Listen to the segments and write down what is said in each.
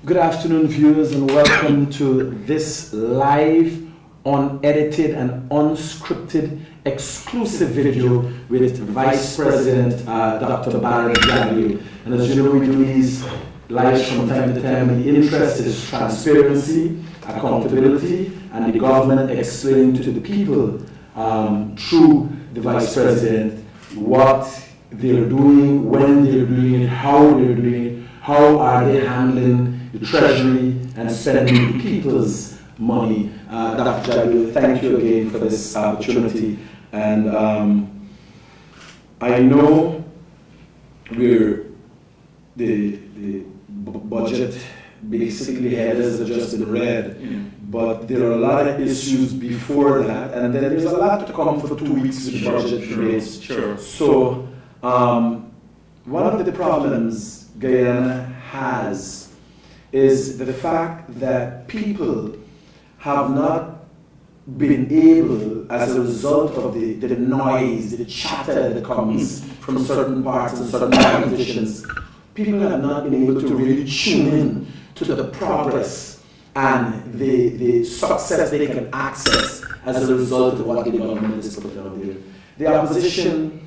Good afternoon, viewers, and welcome to this live, unedited and unscripted exclusive video with Vice President Dr. Bharrat Jagdeo. And as you know, we do these lives from time to time. The interest is transparency, accountability, and the government explaining to the people through the Vice President what they're doing, when they're doing it, how they're doing it, how are they handling the treasury and spending the people's money. Dr. Jagdeo, thank you again for this opportunity. And I know the budget basically has just been read, but there are a lot of issues before that, and then there's a lot to come for 2 weeks with budget debates. Sure. So one of the problems Guyana has is the fact that people have not been able, as a result of the noise, the chatter that comes from certain parts and certain politicians, people have not been able to really tune in to the progress and the success they can access as a result of what the government is putting out there. The opposition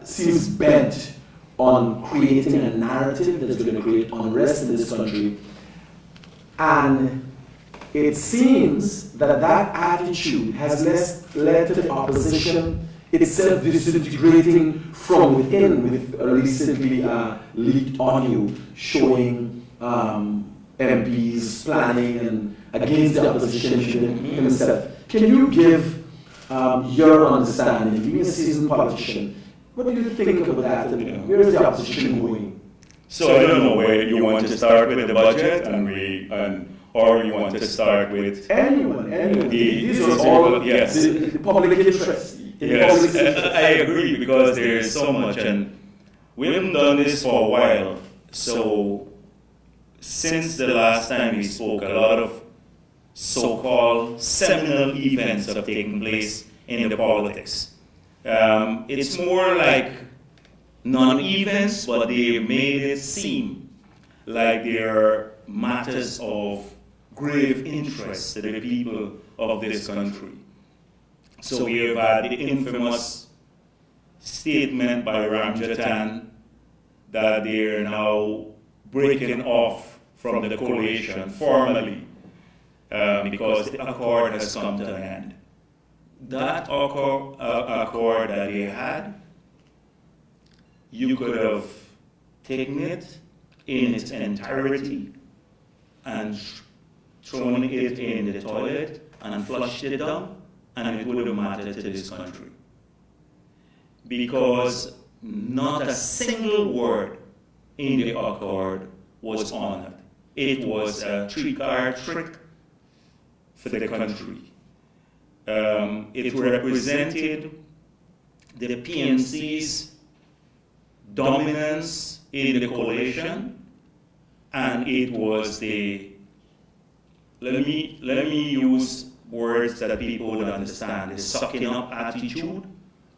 seems bent on creating a narrative that's going to create unrest in this country. And it seems that that attitude has led to the opposition itself disintegrating from within, with recently leaked audio showing MPs planning and against the opposition himself. Can you give your understanding, being a seasoned politician, what do you think about that, and where is the opposition going? So I don't know where you want to start with the budget, or you want to start with anyone. These are all yes. the public interest. Yes, I agree, because there is so much, and we haven't done this for a while. So since the last time we spoke, a lot of so-called seminal events have taken place in the politics. It's more like non-events, but they made it seem like they're matters of grave interest to the people of this country. So we have had the infamous statement by Ramjatan that they're now breaking off from the coalition formally because the accord has come to an end. That accord that they had, you could have taken it in its entirety and thrown it in the toilet and flushed it down, and it would have mattered to this country. Because not a single word in the accord was honored. It was a three-card trick for the country. It represented the PNC's dominance in the coalition, and it was the, let me use words that people would understand, the sucking up attitude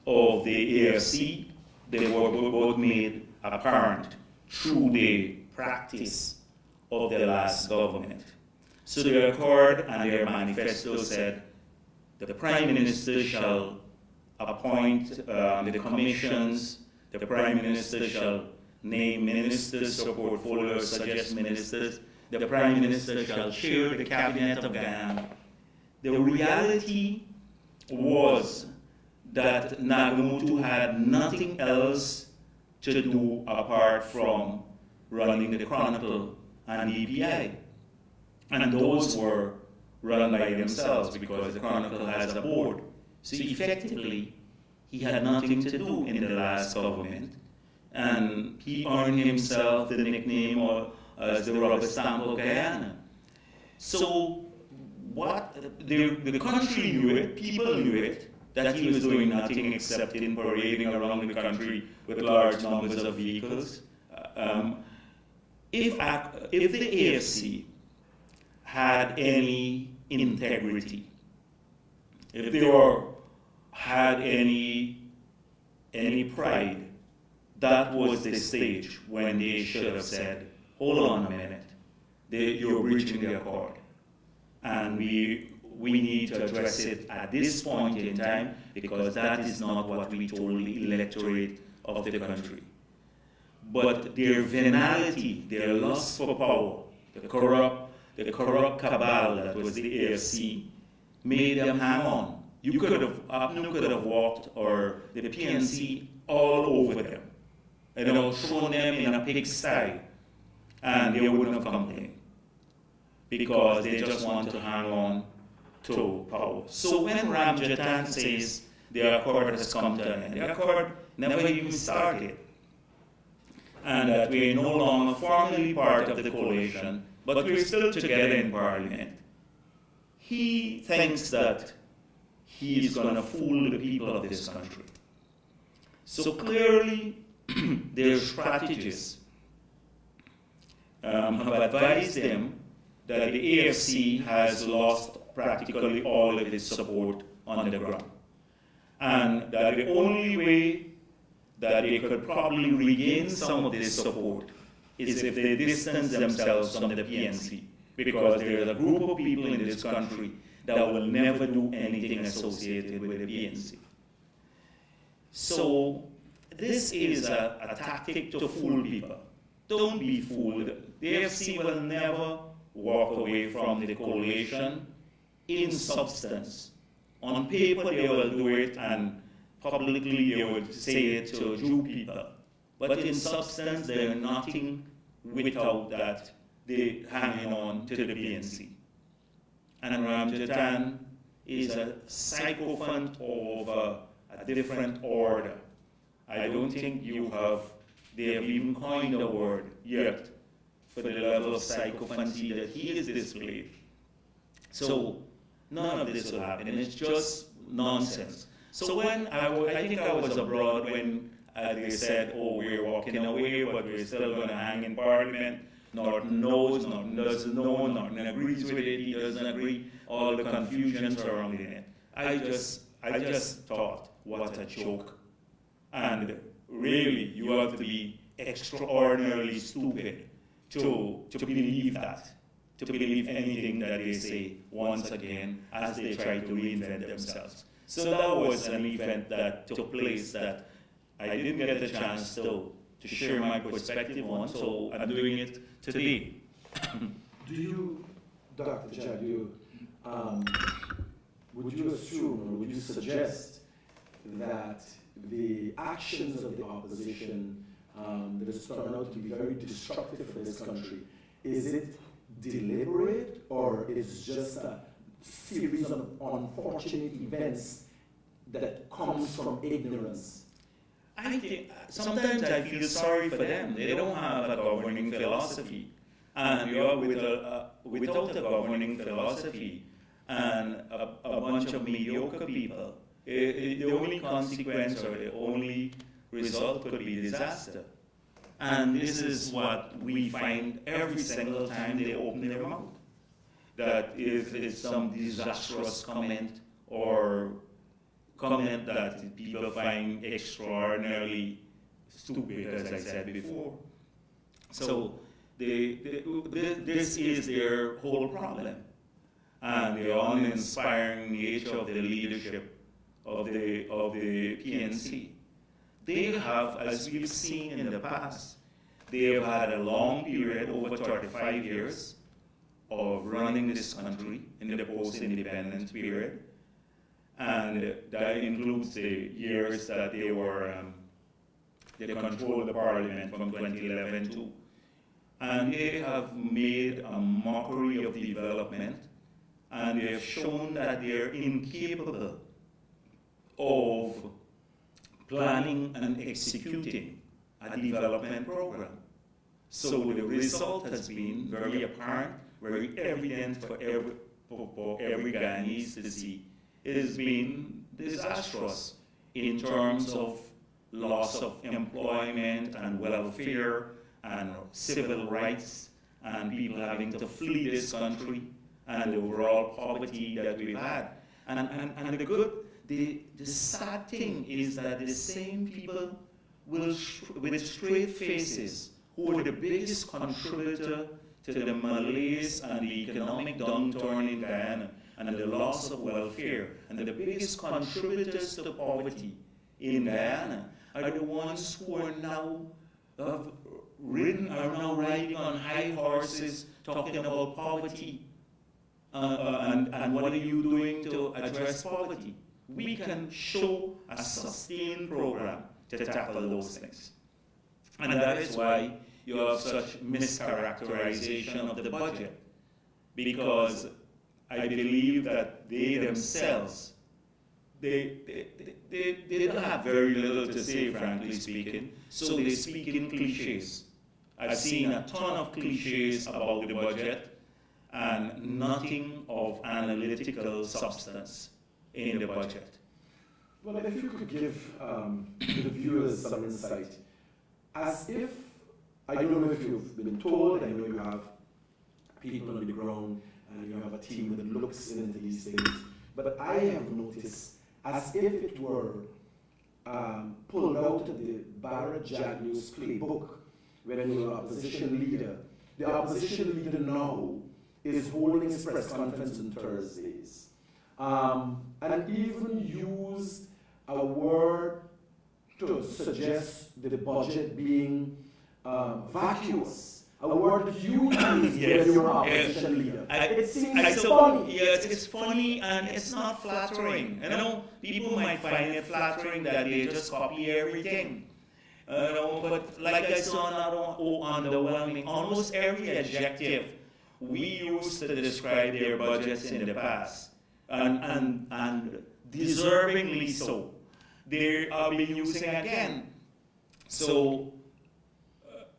of the AFC. They were both made apparent through the practice of the last government. So the accord and their manifesto said that the Prime Minister shall appoint the commissions, the Prime Minister shall name ministers or portfolios, suggest ministers, the Prime Minister shall chair the Cabinet of Guyana. The reality was that Nagamutu had nothing else to do apart from running the Chronicle and EPI. And those were run by themselves because the Chronicle has a board. So effectively, he had nothing to do in the last government. And he earned himself the nickname as the rubber stamp of Guyana. So what the country knew it, people knew it, that he was doing nothing except in parading around the country with large numbers of vehicles. If the AFC had any integrity, if they had any pride, that was the stage when they should have said, hold on a minute, you're breaching the accord. And we need to address it at this point in time, because that is not what we told the electorate of the country. But their venality, their lust for power, the corrupt cabal that was the AFC, made them hang on. You could have walked, or the PNC, all over them, thrown them in a pigsty, and they wouldn't have complained, because they just want to hang on to power. So when Ramjatan says the accord has come to an end, the accord never even started, and that we're no longer formally part of the coalition, but we're still together in Parliament, he thinks that he's going to fool the people of this country. So clearly, their strategists have advised them that the AFC has lost practically all of its support on the ground, and that the only way that they could probably regain some of this support is if they distance themselves from the PNC, because there is a group of people in this country that will never do anything associated with the PNC. So this is a tactic to fool people. Don't be fooled. The AFC will never walk away from the coalition in substance. On paper they will do it, and publicly they would say it to Jew people. But in substance they're nothing without that they hanging on to the PNC. And Ramjatan is a sycophant of a different order. I don't think they have even coined a word yet for the level of sycophancy that he has displayed. So none of this will happen, and it's just nonsense. So when I think I was abroad when they said, oh, we're walking away, but we're still going to hang in Parliament. Norton knows, Norton doesn't know, Norton agrees with it, he doesn't agree, all the confusion surrounding it. I just thought, what a joke. And really, you have to be extraordinarily stupid to believe that, to believe anything that they say once again as they try to reinvent themselves. So that was an event that took place that I didn't get the chance to share my perspective on, so I'm doing it today. Do you, Dr. Jagdeo, would you assume or would you suggest that the actions of the opposition that has turned out to be very destructive for this country, is it deliberate, or is just a series of unfortunate events that comes from ignorance? I think sometimes I feel sorry for them. They don't have a governing philosophy, and without a governing philosophy and a bunch of mediocre people, the only consequence or the only result could be disaster. And this is what we find every single time they open their mouth. That is some disastrous comment or comment that people find extraordinarily stupid, as I said before. So this is their whole problem. And the uninspiring nature of the leadership of the PNC. They have, as we've seen in the past, they have had a long period, over 35 years, of running this country in the post-independence period. And that includes the years that they controlled the parliament from 2011 to. And they have made a mockery of development, and they have shown that they are incapable of planning and executing a development program. So the result has been very apparent, very evident for every Guyanese to see. It has been disastrous in terms of loss of employment and welfare and civil rights, and people having to flee this country, and the overall poverty that we've had. And the sad thing is that the same people with straight faces, who are the biggest contributor to the malaise and the economic downturn in Guyana and the loss of welfare, and the biggest contributors to poverty in Guyana, are the ones who are now riding on high horses talking about poverty. And what are you doing to address poverty? We can show a sustained program to tackle those things. And that is why you have such mischaracterization of the budget, because I believe that they themselves, they don't have very little to say, frankly speaking, so they speak in cliches. I've seen a ton of cliches about the budget and nothing of analytical substance in the budget. Well, if you could give the viewers some insight, as if, I don't know if you've been told, I know you have people on the ground and you have a team that looks into these things, but I have noticed as if it were pulled out of the Bharrat Jagdeo's playbook when you were opposition leader. The opposition leader now is holding his press conference on Thursdays, and even used a word to suggest the budget being vacuous. A word that you use when you're opposition leader. It seems funny. Yes, it's funny and it's not flattering. You know, people might find it flattering that they just copy everything. But like I saw another underwhelming, almost every adjective we used to describe their budgets in the past, and deservingly so, they are being using again. So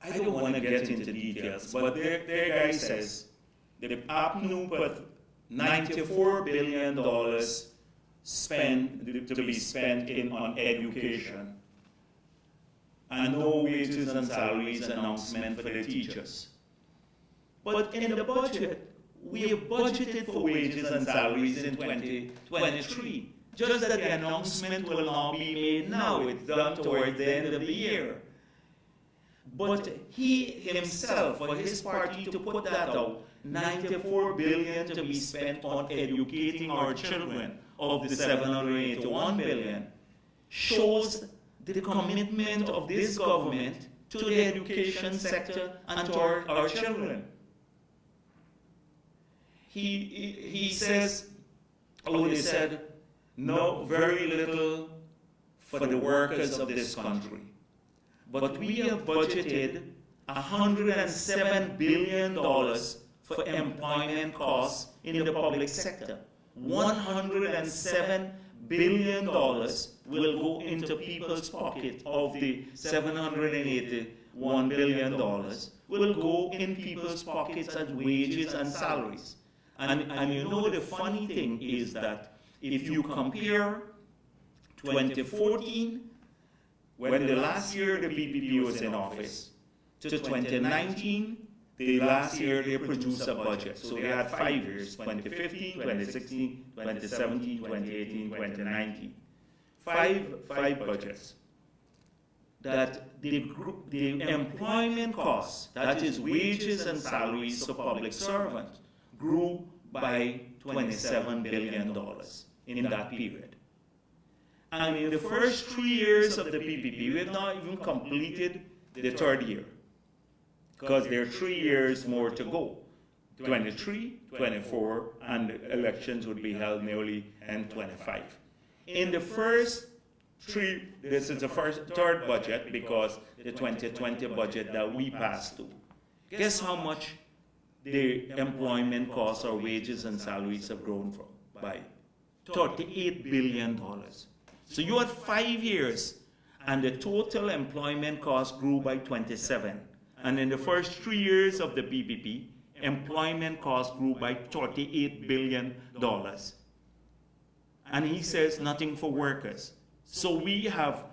I don't want to get into details, but their guy says that the APNU put $94 billion to be spent on education, and no wages and salaries announcement for the teachers. But in the budget, we have budgeted for wages and salaries in 2023. Just that the announcement will not be made now. It's done towards the end of the year. But he himself, for his party to put that out, $94 billion to be spent on educating our children of the $781 billion, shows the commitment of this government to the education sector and to our children. He says, they said, no, very little for the workers of this country. But we have budgeted $107 billion for employment costs in the public sector. $107 billion will go into people's pocket of the $781 billion will go in people's pockets as wages and salaries. And you know the funny thing is that if you compare 2014, when the last year the PPP was in office, to 2019, the last year they produced a budget. So they had 5 years, 2015, 2016, 2017, 2018, 2019. Five budgets. That the employment costs, that is wages and salaries of public servants, grew by $27 billion in that period. And in the first 3 years of the PPP, we have not even completed the third year, because there are 3 years more to go. 23, 24, and elections would be held nearly in 25. In the first three, this is the third budget, because the 2020 budget that we passed through. Guess how much the employment costs or wages and salaries have grown from? By $38 billion. So you had 5 years, and the total employment cost grew by 27. And in the first 3 years of the PPP, employment costs grew by $38 billion. And he says nothing for workers. So we have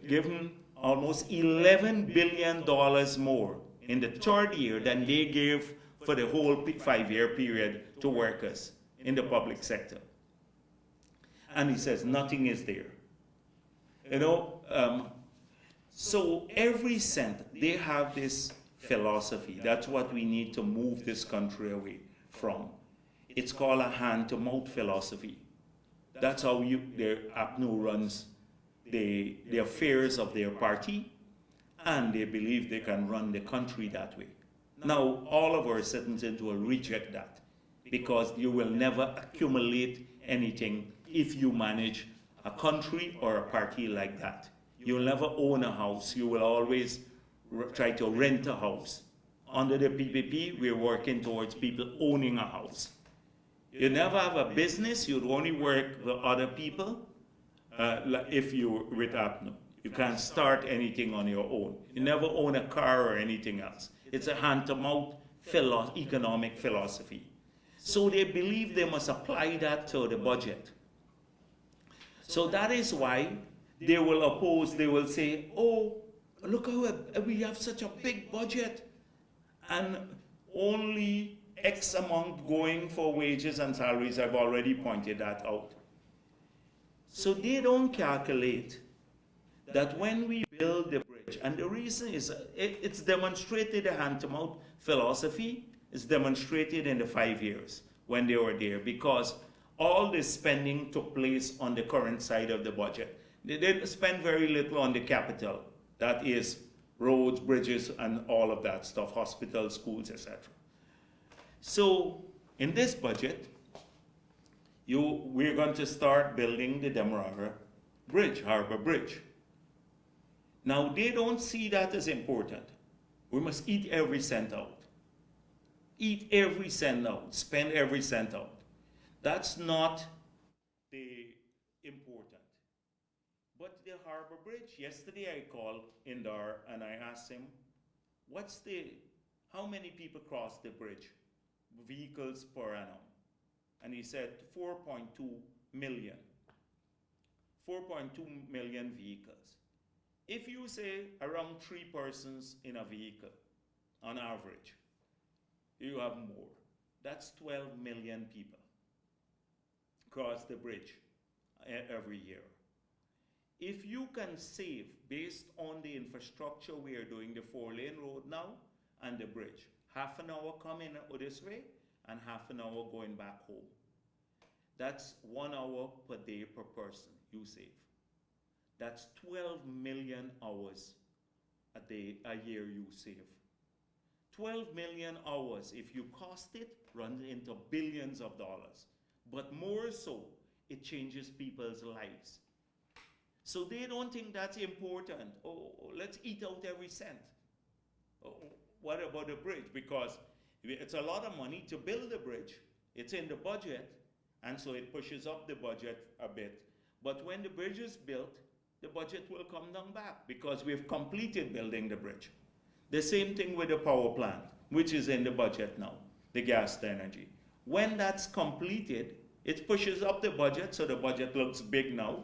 given almost $11 billion more in the third year than they gave for the whole 5-year period to workers in the public sector. And he says nothing is there. You know, so every cent, they have this philosophy. That's what we need to move this country away from. It's called a hand-to-mouth philosophy. That's how their APNO runs the affairs of their party, and they believe they can run the country that way. Now, all of our citizens will reject that, because you will never accumulate anything if you manage a country or a party like that. You'll never own a house. You will always try to rent a house. Under the PPP, we're working towards people owning a house. You never have a business. You'd only work with other people if you're with APNO. You can't start anything on your own. You never own a car or anything else. It's a hand-to-mouth economic philosophy. So they believe they must apply that to the budget. So that is why they will oppose, they will say, oh, look how we have such a big budget and only X amount going for wages and salaries. I've already pointed that out. So they don't calculate that when we build the bridge, and the reason is it's demonstrated, the hand-to-mouth philosophy is demonstrated in the 5 years when they were there, because all the spending took place on the current side of the budget. They didn't spend very little on the capital, that is roads, bridges, and all of that stuff, hospitals, schools, etc. So in this budget, we're going to start building the Demerara Bridge, Harbor Bridge. Now, they don't see that as important. We must eat every cent out. Eat every cent out. Spend every cent out. That's not the important. But the Harbor Bridge, yesterday I called Indar and I asked him, how many people cross the bridge, vehicles per annum? And he said 4.2 million. 4.2 million vehicles. If you say around 3 persons in a vehicle, on average, you have more. That's 12 million people cross the bridge every year. If you can save, based on the infrastructure we are doing, the 4-lane road now and the bridge, half an hour coming this way and half an hour going back home. That's 1 hour per day per person you save. That's 12 million hours a year you save. 12 million hours, if you cost it, runs into billions of dollars. But more so, it changes people's lives. So they don't think that's important. Oh, let's eat out every cent. Oh, what about the bridge? Because it's a lot of money to build the bridge. It's in the budget, and so it pushes up the budget a bit. But when the bridge is built, the budget will come down back because we've completed building the bridge. The same thing with the power plant, which is in the budget now, the gas to energy. When that's completed, it pushes up the budget, so the budget looks big now.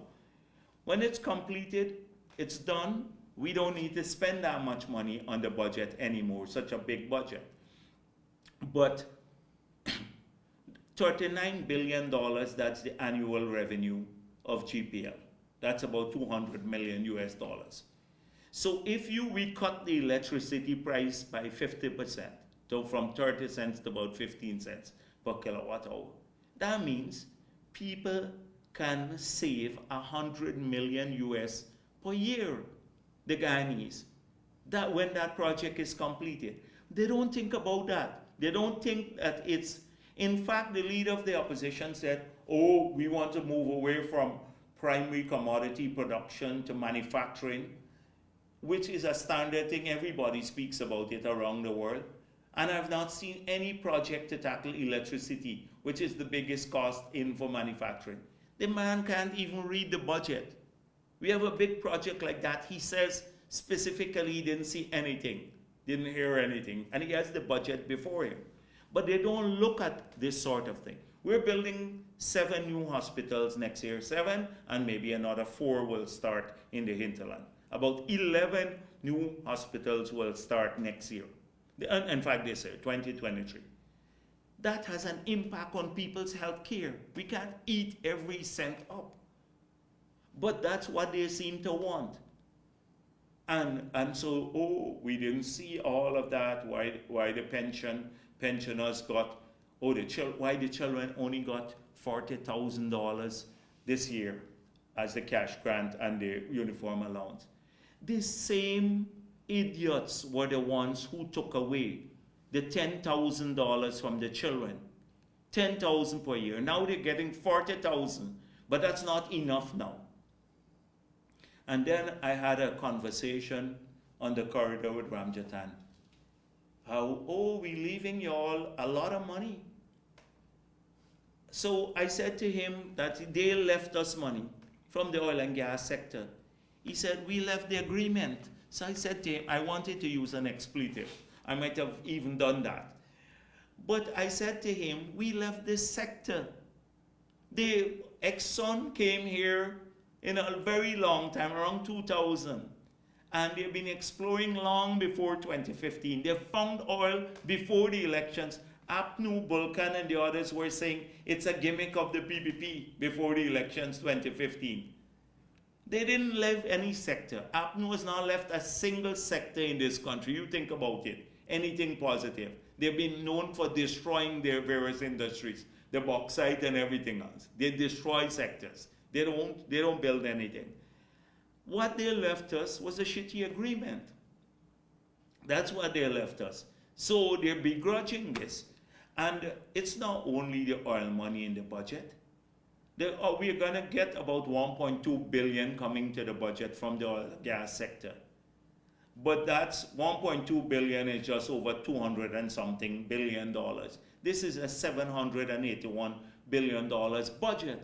When it's completed, it's done. We don't need to spend that much money on the budget anymore, such a big budget. But $39 billion, that's the annual revenue of GPL. That's about 200 million US dollars. So if we cut the electricity price by 50%, so from 30 cents to about 15 cents per kilowatt hour, that means people can save 100 million US per year, the Guyanese, that when that project is completed. They don't think about that. They don't think that it's, in fact, the leader of the opposition said, oh, we want to move away from primary commodity production to manufacturing, which is a standard thing. Everybody speaks about it around the world. And I've not seen any project to tackle electricity, which is the biggest cost for manufacturing. The man can't even read the budget. We have a big project like that. He says specifically he didn't see anything, didn't hear anything, and he has the budget before him. But they don't look at this sort of thing. We're building 7 new hospitals next year, 7, and maybe another 4 will start in the hinterland. About 11 new hospitals will start next year. In fact, this year, 2023. That has an impact on people's health care. We can't eat every cent up. But that's what they seem to want. And so, oh, we didn't see all of that, why the pensioners got, why the children only got $40,000 this year as the cash grant and the uniform allowance. The same idiots were the ones who took away the $10,000 from the children. $10,000 per year. Now they're getting $40,000, but that's not enough now. And then I had a conversation on the corridor with Ramjatan. How, oh, we leaving y'all a lot of money. So I said to him that they left us money from the oil and gas sector. He said, we left the agreement. So I said to him, I wanted to use an expletive. I might have even done that. But I said to him, we left this sector. The Exxon came here in a very long time, around 2000. And they've been exploring long before 2015. They found oil before the elections. Apnu, Vulcan, and the others were saying it's a gimmick of the PPP before the elections 2015. They didn't leave any sector. Apnu has not left a single sector in this country. You think about it. Anything positive. They've been known for destroying their various industries, the bauxite and everything else. They destroy sectors. They don't build anything. What they left us was a shitty agreement. That's what they left us. So they're begrudging this. And it's not only the oil money in the budget. We're going to get about 1.2 billion coming to the budget from the oil and gas sector. But that's 1.2 billion is just over 200 and something billion dollars. This is a $781 billion budget.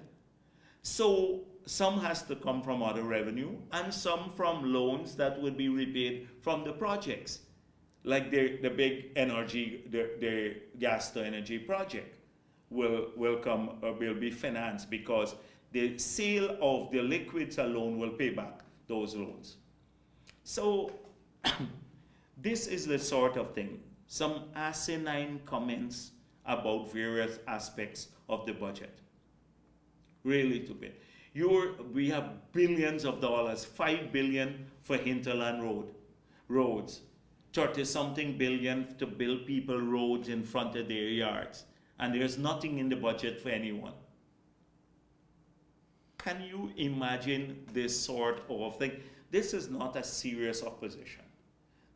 So some has to come from other revenue and some from loans that would be repaid from the projects. Like the big energy, the gas to energy project will be financed because the sale of the liquids alone will pay back those loans. So this is the sort of thing, some asinine comments about various aspects of the budget. Really too bad. We have billions of dollars, $5 billion for hinterland roads, 30-something billion to build people roads in front of their yards, and there's nothing in the budget for anyone. Can you imagine this sort of thing? This is not a serious opposition.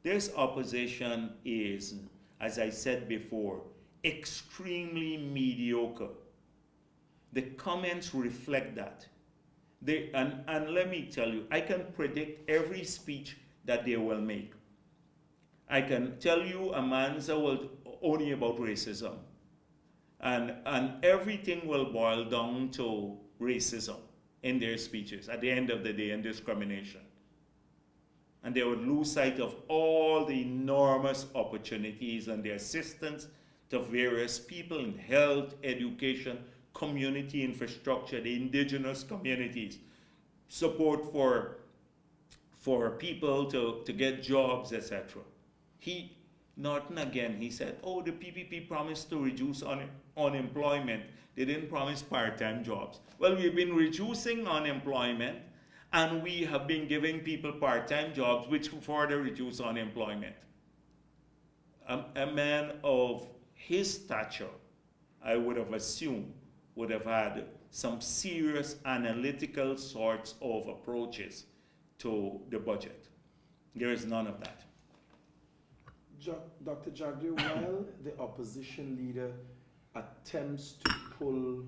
This opposition is, as I said before, extremely mediocre. The comments reflect that. And let me tell you, I can predict every speech that they will make. I can tell you a man's only about racism. And everything will boil down to racism in their speeches at the end of the day, and discrimination. And they would lose sight of all the enormous opportunities and the assistance to various people in health, education, community infrastructure, the indigenous communities, support for people to get jobs, etc. Norton again, he said, oh, the PPP promised to reduce unemployment. They didn't promise part-time jobs. Well, we've been reducing unemployment, and we have been giving people part-time jobs, which further reduce unemployment. A man of his stature, I would have assumed, would have had some serious analytical sorts of approaches to the budget. There is none of that. Dr. Jagdeo, while the opposition leader attempts to pull,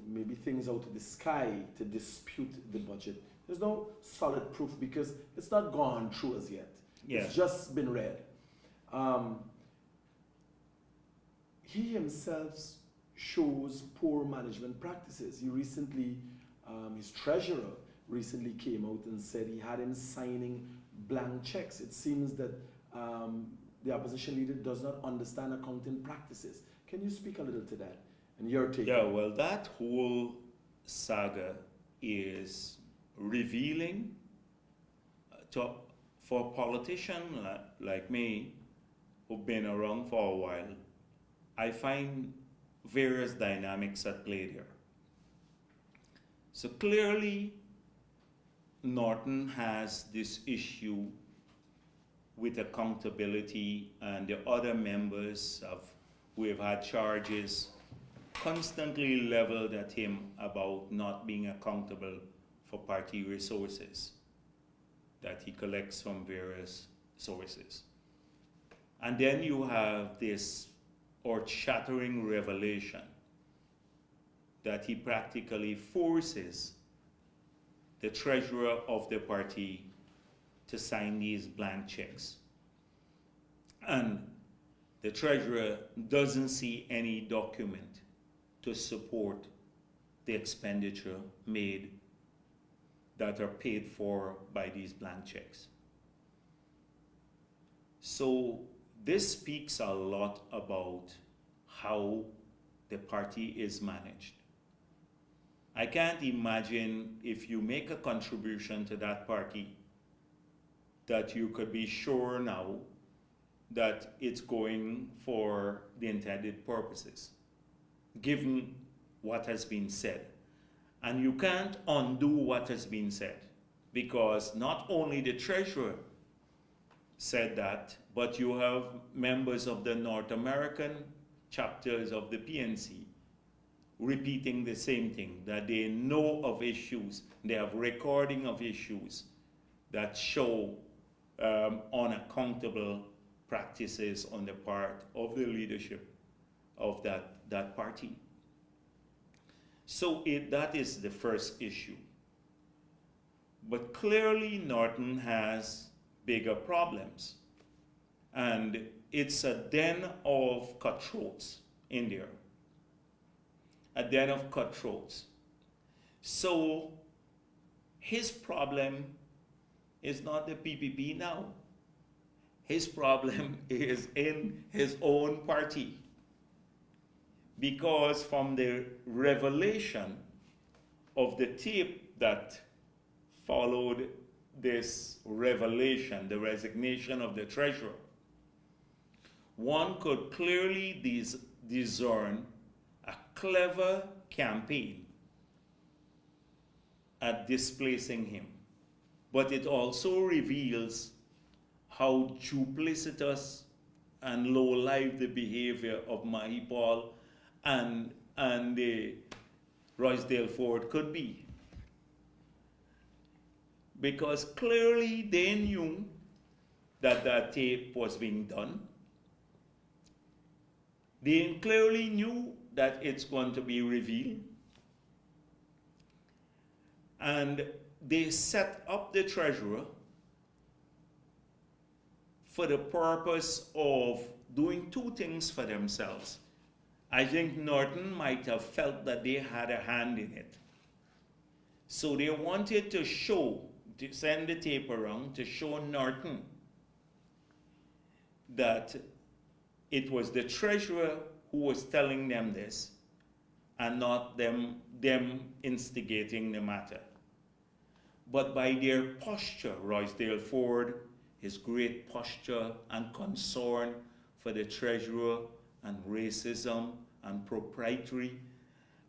maybe things out of the sky to dispute the budget, there's no solid proof because it's not gone through as yet. Yeah. It's just been read. He himself shows poor management practices. He recently, his treasurer recently came out and said he had him signing blank checks. It seems that the opposition leader does not understand accounting practices. Can you speak a little to that and your take? Yeah, well, that whole saga is revealing for a politician like me, who've been around for a while. I find various dynamics at play there. So clearly, Norton has this issue with accountability, and the other members who have had charges constantly leveled at him about not being accountable for party resources that he collects from various sources. And then you have this earth-shattering revelation that he practically forces the treasurer of the party to sign these blank checks. And the treasurer doesn't see any document to support the expenditure made that are paid for by these blank checks. So this speaks a lot about how the party is managed. I can't imagine if you make a contribution to that party that you could be sure now that it's going for the intended purposes, given what has been said. And you can't undo what has been said, because not only the treasurer said that, but you have members of the North American chapters of the PNC repeating the same thing, that they know of issues, they have recording of issues that show unaccountable practices on the part of the leadership of that party. So that is the first issue. But clearly Norton has bigger problems. And it's a den of cutthroats in there. A den of cutthroats. So his problem is not the PPP now. His problem is in his own party. Because from the revelation of the tape that followed this revelation, the resignation of the treasurer, one could clearly discern a clever campaign at displacing him. But it also reveals how duplicitous and low-life the behavior of Mahipal and Roysdale Ford could be. Because clearly they knew that that tape was being done. They clearly knew that it's going to be revealed. And they set up the treasurer for the purpose of doing two things for themselves. I think Norton might have felt that they had a hand in it. So they wanted to send the tape around to show Norton that it was the treasurer who was telling them this and not them instigating the matter. But by their posture, Roysdale Ford, his great posture and concern for the treasurer and racism and proprietary,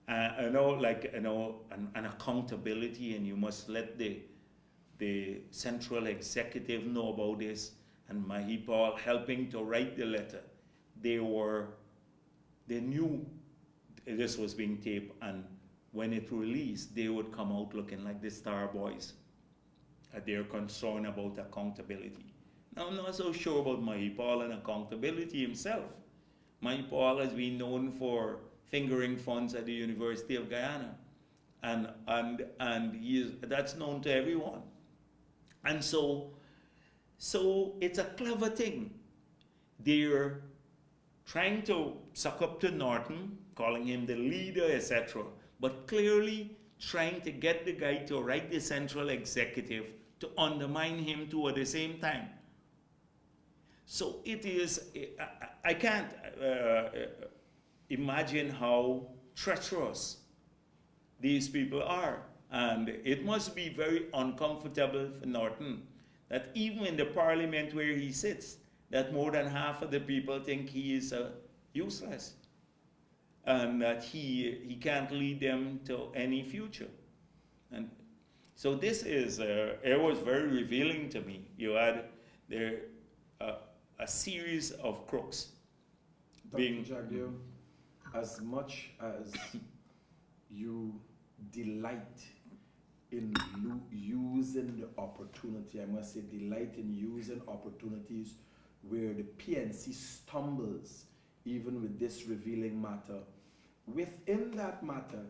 and accountability, and you must let the central executive know about this, and Mahipal helping to write the letter. They knew this was being taped, and when it released, they would come out looking like the Star Boys. They're concerned about accountability. Now, I'm not so sure about Mahipal and accountability himself. Mahipal has been known for fingering funds at the University of Guyana, and that's known to everyone. And so it's a clever thing. They're trying to suck up to Norton, calling him the leader, etc., but clearly trying to get the guy to write the central executive to undermine him too at the same time. So it is, I can't imagine how treacherous these people are. And it must be very uncomfortable for Norton that even in the parliament where he sits, that more than half of the people think he is useless and that he can't lead them to any future. And so this is, it was very revealing to me. You had there a series of crooks being... Dr. Jagdeo, as much as you delight in using the opportunity, I must say delight in using opportunities where the PNC stumbles, even with this revealing matter. Within that matter,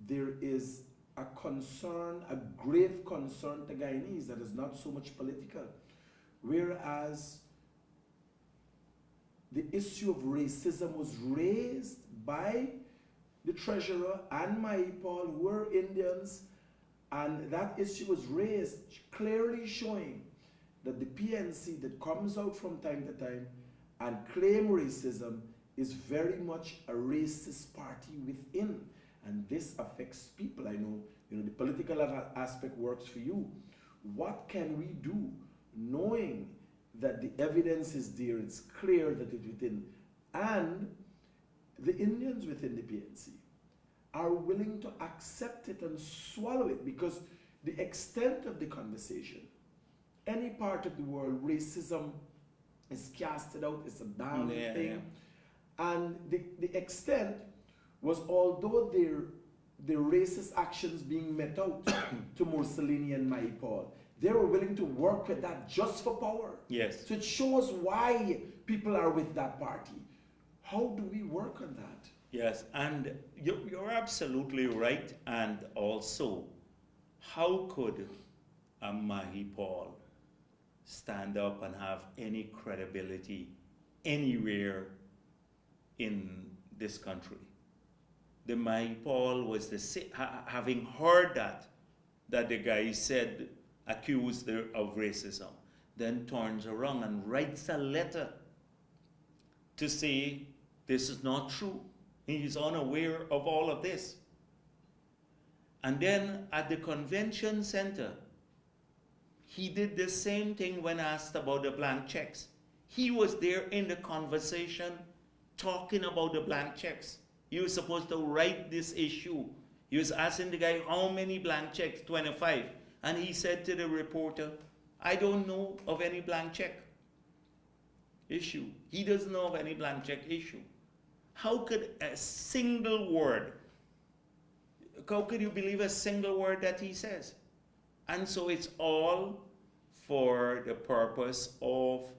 there is a concern, a grave concern to Guyanese that is not so much political. Whereas the issue of racism was raised by the treasurer and Paul, who were Indians, and that issue was raised, clearly showing that the PNC that comes out from time to time and claim racism is very much a racist party within. And this affects people. I know, the political aspect works for you. What can we do, knowing that the evidence is there, it's clear that it's within, and the Indians within the PNC are willing to accept it and swallow it, because the extent of the conversation, any part of the world, racism is casted out, it's a damn thing. And the extent was, although their racist actions being met out to Mussolini and Paul, they were willing to work with that just for power. Yes. So it shows why people are with that party. How do we work on that? Yes, and you're absolutely right. And also, how could a Paul stand up and have any credibility anywhere in this country? The Paul was having heard that the guy said, accused of racism, then turns around and writes a letter to say this is not true. He's unaware of all of this. And then at the convention center, he did the same thing when asked about the blank checks. He was there in the conversation talking about the blank checks. He was supposed to write this issue. He was asking the guy, how many blank checks? 25. And he said to the reporter, I don't know of any blank check issue. He doesn't know of any blank check issue. How could a single word, how could you believe a single word that he says? And so it's all for the purpose of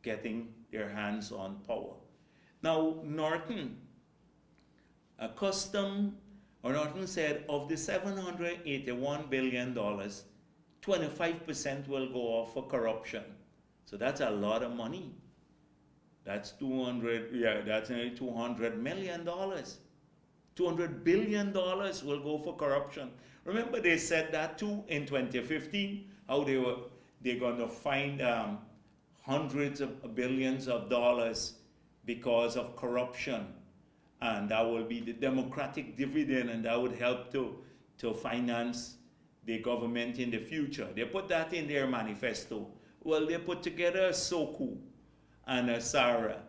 getting their hands on power. Now, Norton said of the $781 billion, 25% will go off for corruption. So that's a lot of money. That's that's nearly $200 million. $200 billion will go for corruption. Remember they said that too in 2015, how they're going to find hundreds of billions of dollars because of corruption. And that will be the democratic dividend, and that would help to finance the government in the future. They put that in their manifesto. Well, they put together a Soku and a Sarah.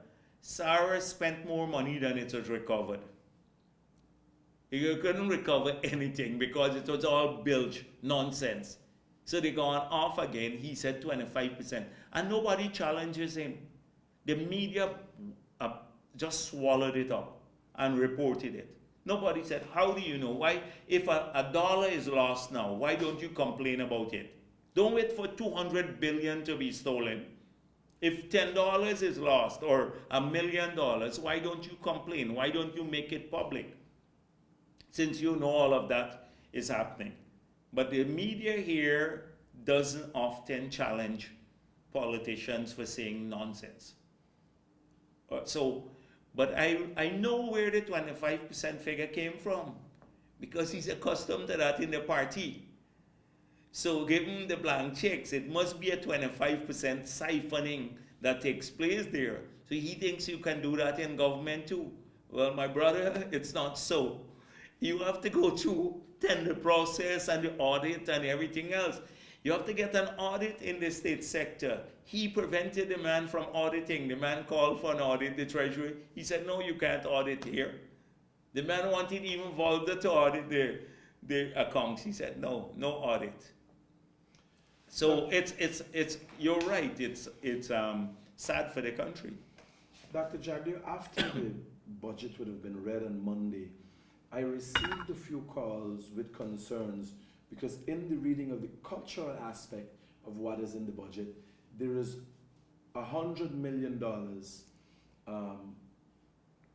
Sarah spent more money than it was recovered. You couldn't recover anything because it was all bilge nonsense. So they gone off again. He said 25%. And nobody challenges him. The media just swallowed it up and reported it. Nobody said, how do you know? Why, if a dollar is lost now, why don't you complain about it? Don't wait for $200 billion to be stolen. If $10 is lost or $1 million, why don't you complain? Why don't you make it public? Since you know all of that is happening. But the media here doesn't often challenge politicians for saying nonsense. But I know where the 25% figure came from, because he's accustomed to that in the party. So given the blank checks, it must be a 25% siphoning that takes place there. So he thinks you can do that in government too. Well, my brother, it's not so. You have to go through tender process and the audit and everything else. You have to get an audit in the state sector. He prevented the man from auditing. The man called for an audit, the Treasury. He said, no, you can't audit here. The man wanted even Volta to audit the accounts. He said, no audit. So it's you're right. It's sad for the country. Dr. Jagdeo, after the budget would have been read on Monday, I received a few calls with concerns because in the reading of the cultural aspect of what is in the budget, there is $100 million,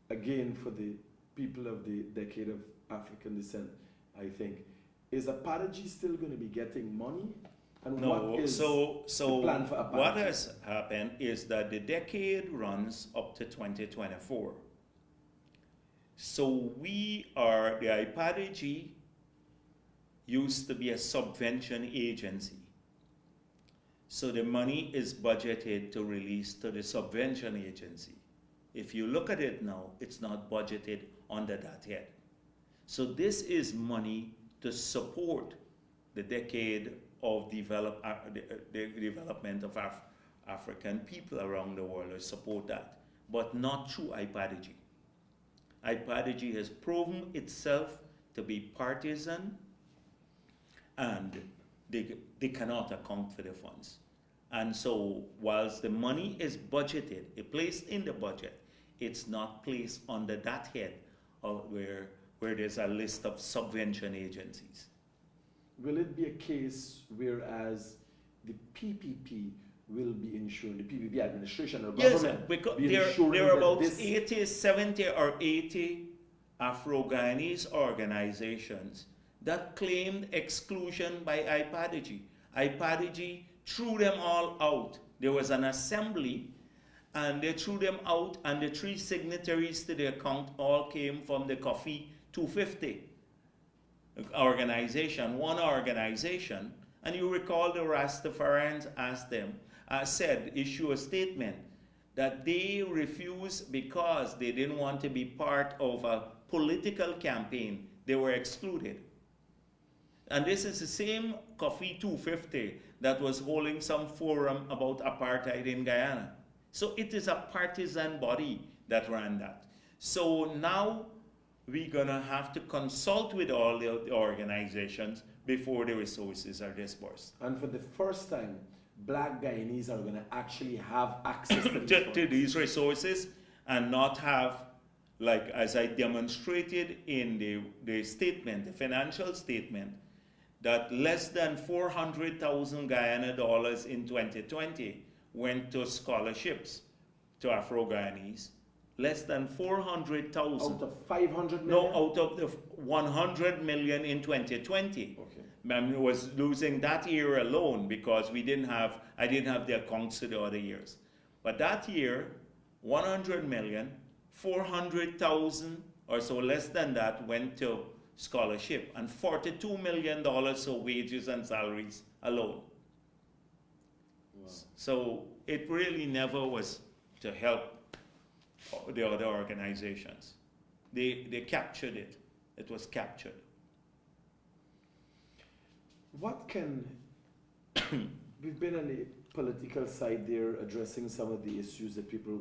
again for the people of the decade of African descent, I think. Is Apology still going to be getting money? And No, what is so the plan for Apology? what has happened is that the decade runs up to 2024. So the Apology used to be a subvention agency. So the money is budgeted to release to the subvention agency. If you look at it now, it's not budgeted under that head. So this is money to support the decade of the development of African people around the world, to support that, but not through Apology. Apology has proven itself to be partisan, and they cannot account for the funds. And so whilst the money is budgeted, it's placed in the budget, it's not placed under that head of where there's a list of subvention agencies. Will it be a case whereas the PPP will be ensuring, the PPP administration or government? Yes, because be there ensuring are that about this 70 or 80 Afro-Guyanese organizations that claimed exclusion by Apology. Apology threw them all out. There was an assembly and they threw them out, and the 3 signatories to the account all came from the Coffee 250 organization, one organization. And you recall the Rastafarians asked them, issue a statement that they refused because they didn't want to be part of a political campaign. They were excluded. And this is the same Coffee 250 that was holding some forum about apartheid in Guyana. So it is a partisan body that ran that. So now we're going to have to consult with all the organizations before the resources are disbursed. And for the first time, Black Guyanese are going to actually have access to, to these resources, and not have, like as I demonstrated in the statement, the financial statement, that less than 400,000 Guyana dollars in 2020 went to scholarships to Afro-Guyanese. Less than 400,000. Out of 500 million? No, out of the 100 million in 2020. Okay. I was losing that year alone because I didn't have the accounts to the other years. But that year, 100 million, 400,000 or so less than that went to scholarship, and $42 million for wages and salaries alone. Wow. So it really never was to help the other organizations. They captured it. It was captured. What can, we've been on the political side there addressing some of the issues that people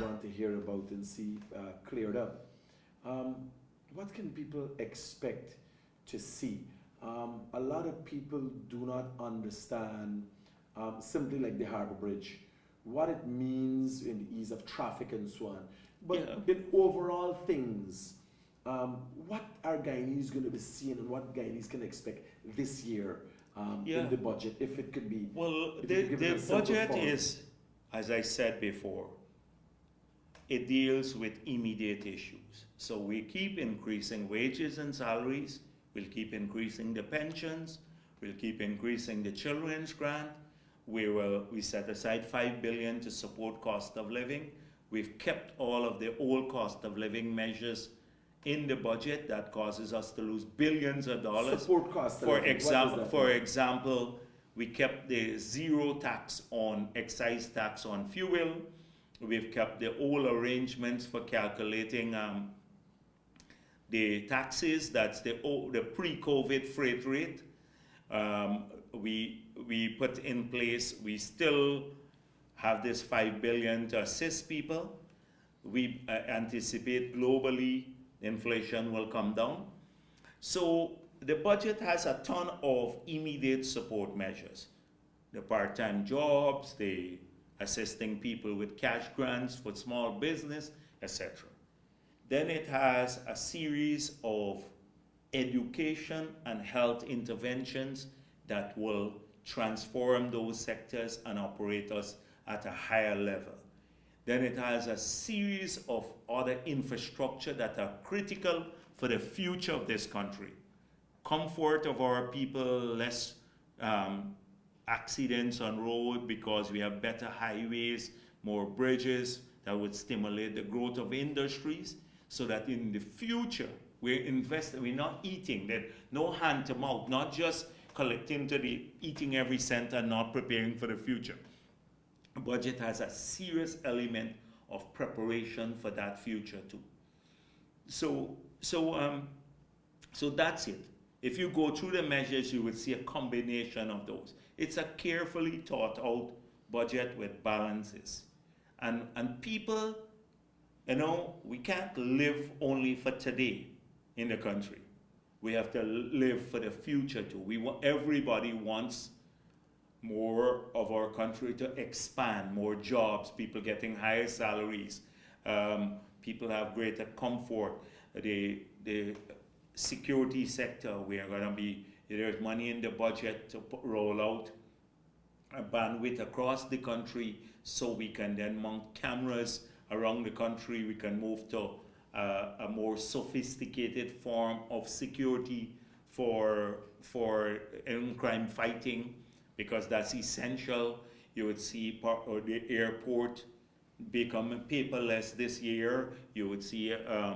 want to hear about and see cleared up. What can people expect to see? A lot of people do not understand, simply like the Harbor Bridge, what it means in the ease of traffic and so on. But in overall things, what are Guyanese going to be seeing, and what Guyanese can expect this year in the budget, if it could be? Well, the budget is, as I said before, it deals with immediate issues. So we keep increasing wages and salaries, we'll keep increasing the pensions, we'll keep increasing the children's grant, we set aside $5 billion to support cost of living. We've kept all of the old cost of living measures in the budget that causes us to lose billions of dollars. Support cost of living. For example, we kept the zero tax on excise tax on fuel. We've kept the old arrangements for calculating the taxes. That's the pre-COVID freight rate. We put in place, we still have this $5 billion to assist people. We anticipate globally inflation will come down. So the budget has a ton of immediate support measures. The part-time jobs, the assisting people with cash grants for small business, etc. Then it has a series of education and health interventions that will transform those sectors and operate us at a higher level. Then it has a series of other infrastructure that are critical for the future of this country. Comfort of our people, less accidents on road because we have better highways, more bridges that would stimulate the growth of industries, so that in the future we're investing, we're not eating, there's no hand to mouth, not just collecting to the eating every cent and not preparing for the future. The budget has a serious element of preparation for that future too. So that's it. If you go through the measures, you would see a combination of those. It's a carefully thought out budget with balances. And people, you know, we can't live only for today in the country. We have to live for the future too. Everybody wants more of our country to expand, more jobs, people getting higher salaries, people have greater comfort. The security sector, we are going to be, there's money in the budget to roll out a bandwidth across the country so we can then mount cameras around the country. We can move to a more sophisticated form of security for crime fighting, because that's essential. You would see the airport become paperless this year. You would see a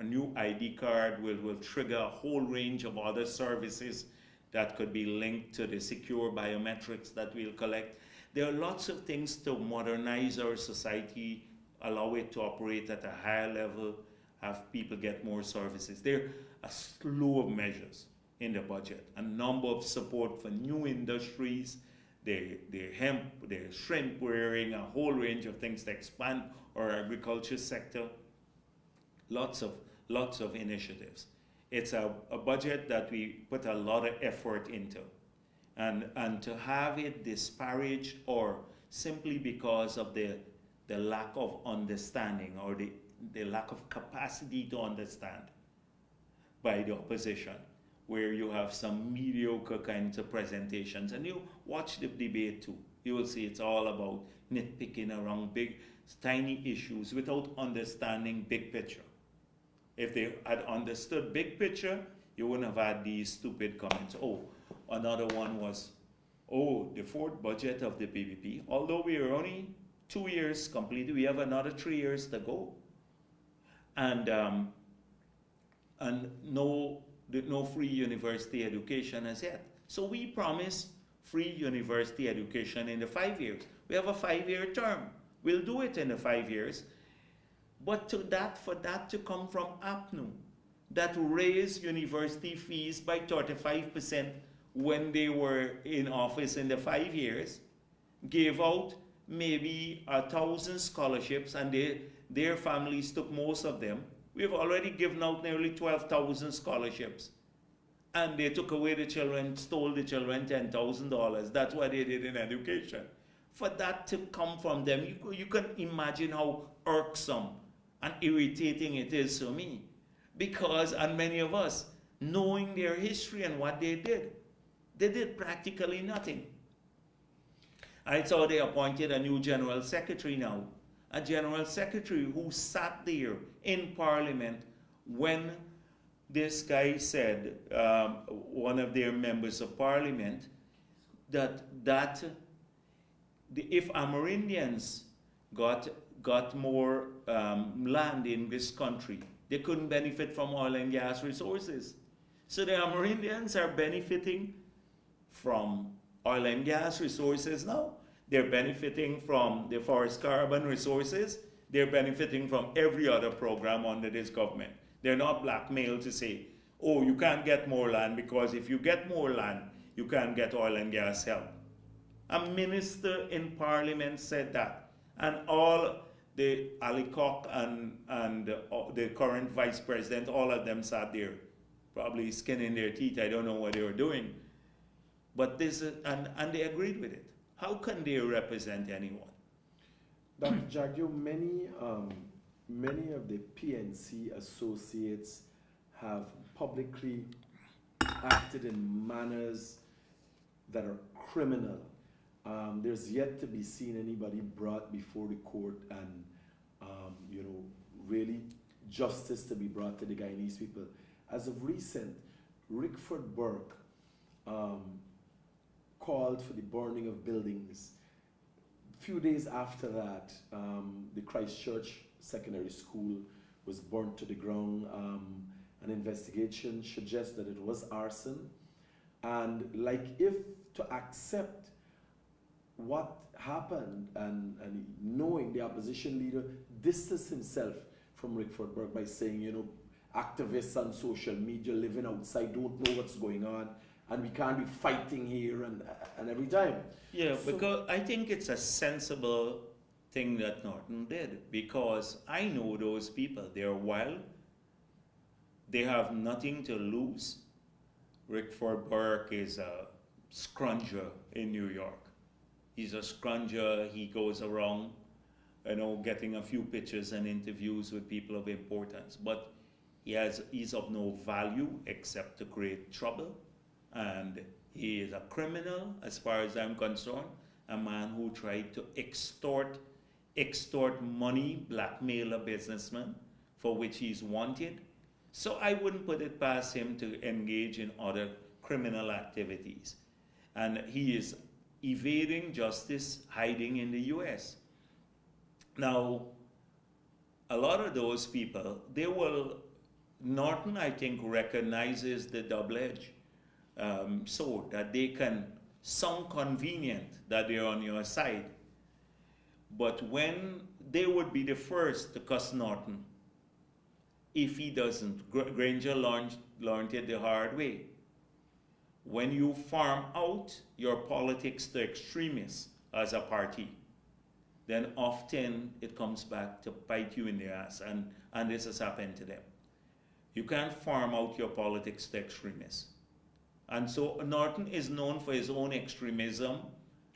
new ID card will trigger a whole range of other services that could be linked to the secure biometrics that we'll collect. There are lots of things to modernize our society, allow it to operate at a higher level, have people get more services. There are a slew of measures in the budget, a number of support for new industries, the hemp, the shrimp rearing, a whole range of things to expand our agriculture sector. Lots of initiatives. It's a budget that we put a lot of effort into. And to have it disparaged or simply because of the lack of understanding or the lack of capacity to understand by the opposition, where you have some mediocre kinds of presentations, and you watch the debate too. You will see it's all about nitpicking around big, tiny issues without understanding big picture. If they had understood big picture, you wouldn't have had these stupid comments. Oh, another one was, oh, the fourth budget of the PPP, although we are only 2 years completed, we have another 3 years to go. And no free university education as yet. So we promise free university education in the 5 years. We have a 5-year term. We'll do it in the 5 years. But for that to come from APNU, that raised university fees by 35% when they were in office in the 5 years, gave out maybe 1,000 scholarships, and their families took most of them. We've already given out nearly 12,000 scholarships. And they took away the children, stole the children $10,000. That's what they did in education. For that to come from them, you can imagine how irksome and irritating it is to me. Because, and many of us, knowing their history and what they did practically nothing. I saw they appointed a new general secretary now. A general secretary who sat there in Parliament when this guy said, one of their members of Parliament, that if Amerindians got more land in this country, they couldn't benefit from oil and gas resources. So the Amerindians are benefiting from oil and gas resources now. They're benefiting from the forest carbon resources. They're benefiting from every other program under this government. They're not blackmailed to say, oh, you can't get more land because if you get more land, you can't get oil and gas help. A minister in Parliament said that. And all the Ali Koch and the current vice president, all of them sat there. probably skinning their teeth. I don't know what they were doing. But this, and they agreed with it. How can they represent anyone? Dr. Jagdeo, many of the PNC associates have publicly acted in manners that are criminal. There's yet to be seen anybody brought before the court and, really justice to be brought to the Guyanese people. As of recent, Rickford Burke called for the burning of buildings. A few days after that, the Christchurch Secondary School was burnt to the ground. An investigation suggests that it was arson. And like if to accept what happened and knowing the opposition leader distanced himself from Rickford Burke by saying, activists on social media living outside don't know what's going on and we can't be fighting here and every time. Yeah, because I think it's a sensible thing that Norton did, because I know those people. They're wild. They have nothing to lose. Rickford Burke is a scrunger in New York. He's a scrunger. He goes around, getting a few pictures and interviews with people of importance. But he's of no value except to create trouble. And he is a criminal, as far as I'm concerned, a man who tried to extort money, blackmail a businessman, for which he's wanted. So I wouldn't put it past him to engage in other criminal activities. And he is evading justice, hiding in the US. Now, a lot of those people, Norton, I think, recognizes the double-edged sword, that they can sound convenient that they're on your side. But when they would be the first to cuss Norton, if he doesn't, Granger learned it the hard way. When you farm out your politics to extremists as a party, then often it comes back to bite you in the ass, and this has happened to them. You can't farm out your politics to extremists. And so Norton is known for his own extremism.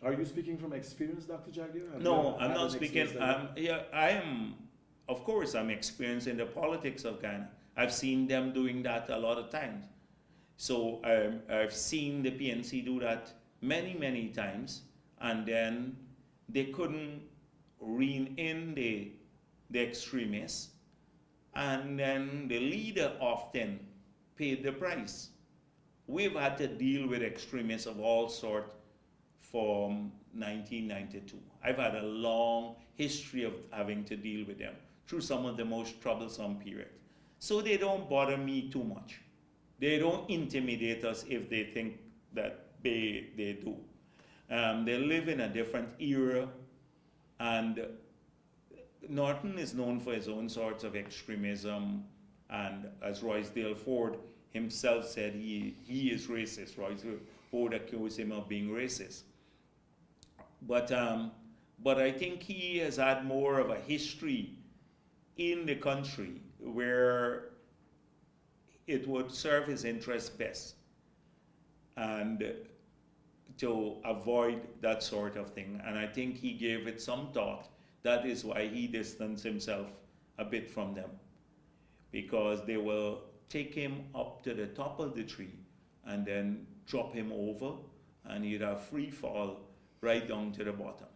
Are you speaking from experience, Dr. Jagdeo? No, I'm not speaking. Of course, I'm experienced in the politics of Ghana. I've seen them doing that a lot of times. So I've seen the PNC do that many, many times, and then they couldn't rein in the extremists, and then the leader often paid the price. We've had to deal with extremists of all sorts from 1992. I've had a long history of having to deal with them through some of the most troublesome periods. So they don't bother me too much. They don't intimidate us if they think that they do. They live in a different era, and Norton is known for his own sorts of extremism, and as Roysdale Ford himself said, he is racist. Roysdale Ford accused him of being racist. But I think he has had more of a history in the country where it would serve his interests best, and to avoid that sort of thing. And I think he gave it some thought. That is why he distanced himself a bit from them, because they will take him up to the top of the tree and then drop him over, and he'd have free fall right down to the bottom.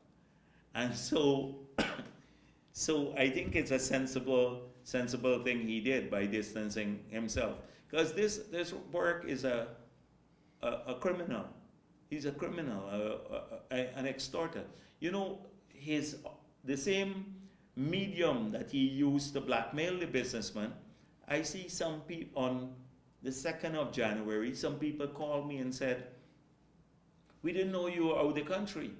And so so I think it's a sensible thing he did by distancing himself, because this work is a criminal. He's a criminal, an extorter. The same medium that he used to blackmail the businessman. I see some people on the 2nd of January, some people called me and said, "We didn't know you were out of the country."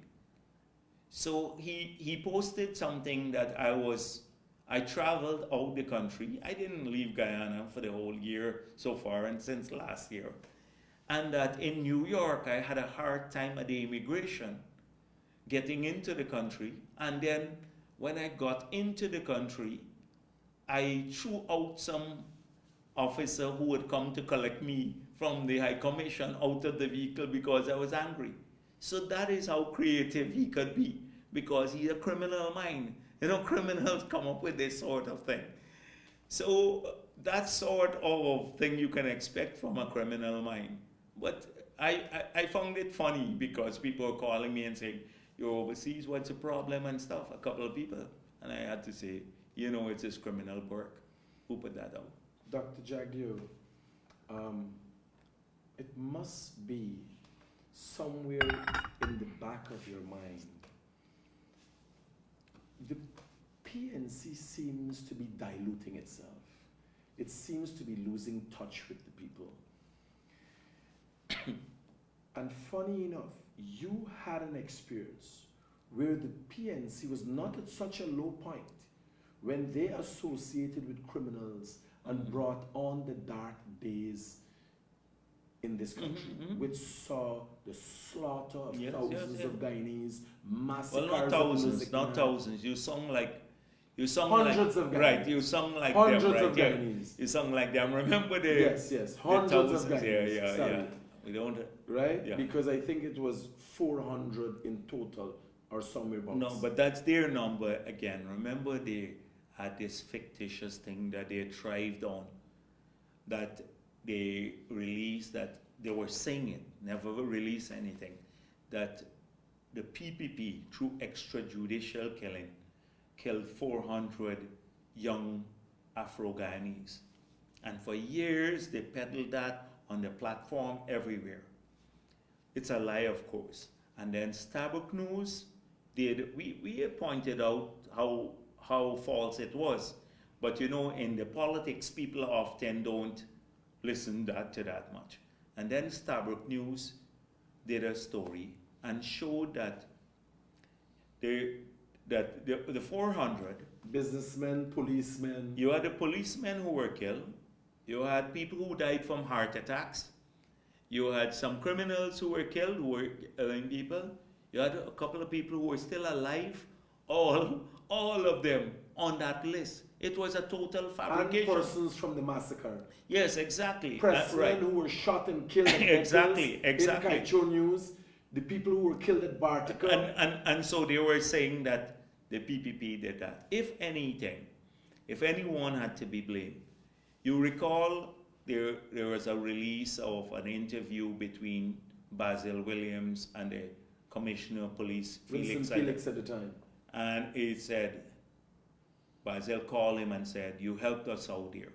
So he posted something that I traveled out the country. I didn't leave Guyana for the whole year so far, and since last year. And that in New York, I had a hard time at the immigration getting into the country. And then when I got into the country, I threw out some officer who would come to collect me from the High Commission out of the vehicle because I was angry. So that is how creative he could be, because he's a criminal mind. You know, criminals come up with this sort of thing. So that sort of thing you can expect from a criminal mind. But I found it funny because people were calling me and saying, "You're overseas, what's the problem?" and stuff, a couple of people. And I had to say, you know, it's his criminal work. Who put that out? Dr. Jagdeo, it must be somewhere in the back of your mind. The PNC seems to be diluting itself. It seems to be losing touch with the people. And funny enough, you had an experience where the PNC was not at such a low point when they associated with criminals and brought on the dark days in this country, which saw the slaughter of thousands of Guyanese, massacres. Well, not thousands. You sound like hundreds of Guyanese. Right, you sound like hundreds them, right? of Guyanese. You sound like them. Remember the yes, hundreds of thousands. Guyanese. Yeah. We don't. Right? Yeah. Because I think it was 400 in total or somewhere about. No, but that's their number again. Remember they had this fictitious thing that they thrived on, that they released, that they were saying it, never released anything, that the PPP, through extrajudicial killing, killed 400 young Afro-Guyanese. And for years, they peddled that on the platform everywhere. It's a lie, of course. And then Starbuck News did, we pointed out how false it was. But you know, in the politics, people often don't listen to that much. And then Starbuck News did a story and showed that the 400 businessmen, policemen. You had the policemen who were killed. You had people who died from heart attacks. You had some criminals who were killed, who were killing people. You had a couple of people who were still alive. All of them on that list. It was a total fabrication. And persons from the massacre. Yes, exactly. Pressmen right. who were shot and killed at exactly. In Kaicho News. The people who were killed at Bartica. And so they were saying that the PPP did that. If anything, if anyone had to be blamed, you recall there was a release of an interview between Basil Williams and the Commissioner of Police, Felix at the time. And he said, Basil called him and said, "You helped us out here."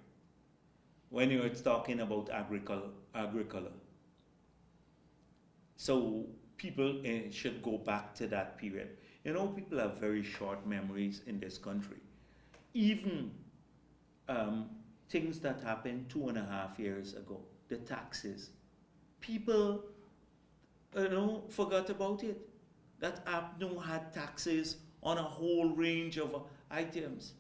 When you were talking about agriculture. So people should go back to that period. You know, people have very short memories in this country. Even things that happened 2.5 years ago, the taxes. People, forgot about it. That APNU had taxes on a whole range of items.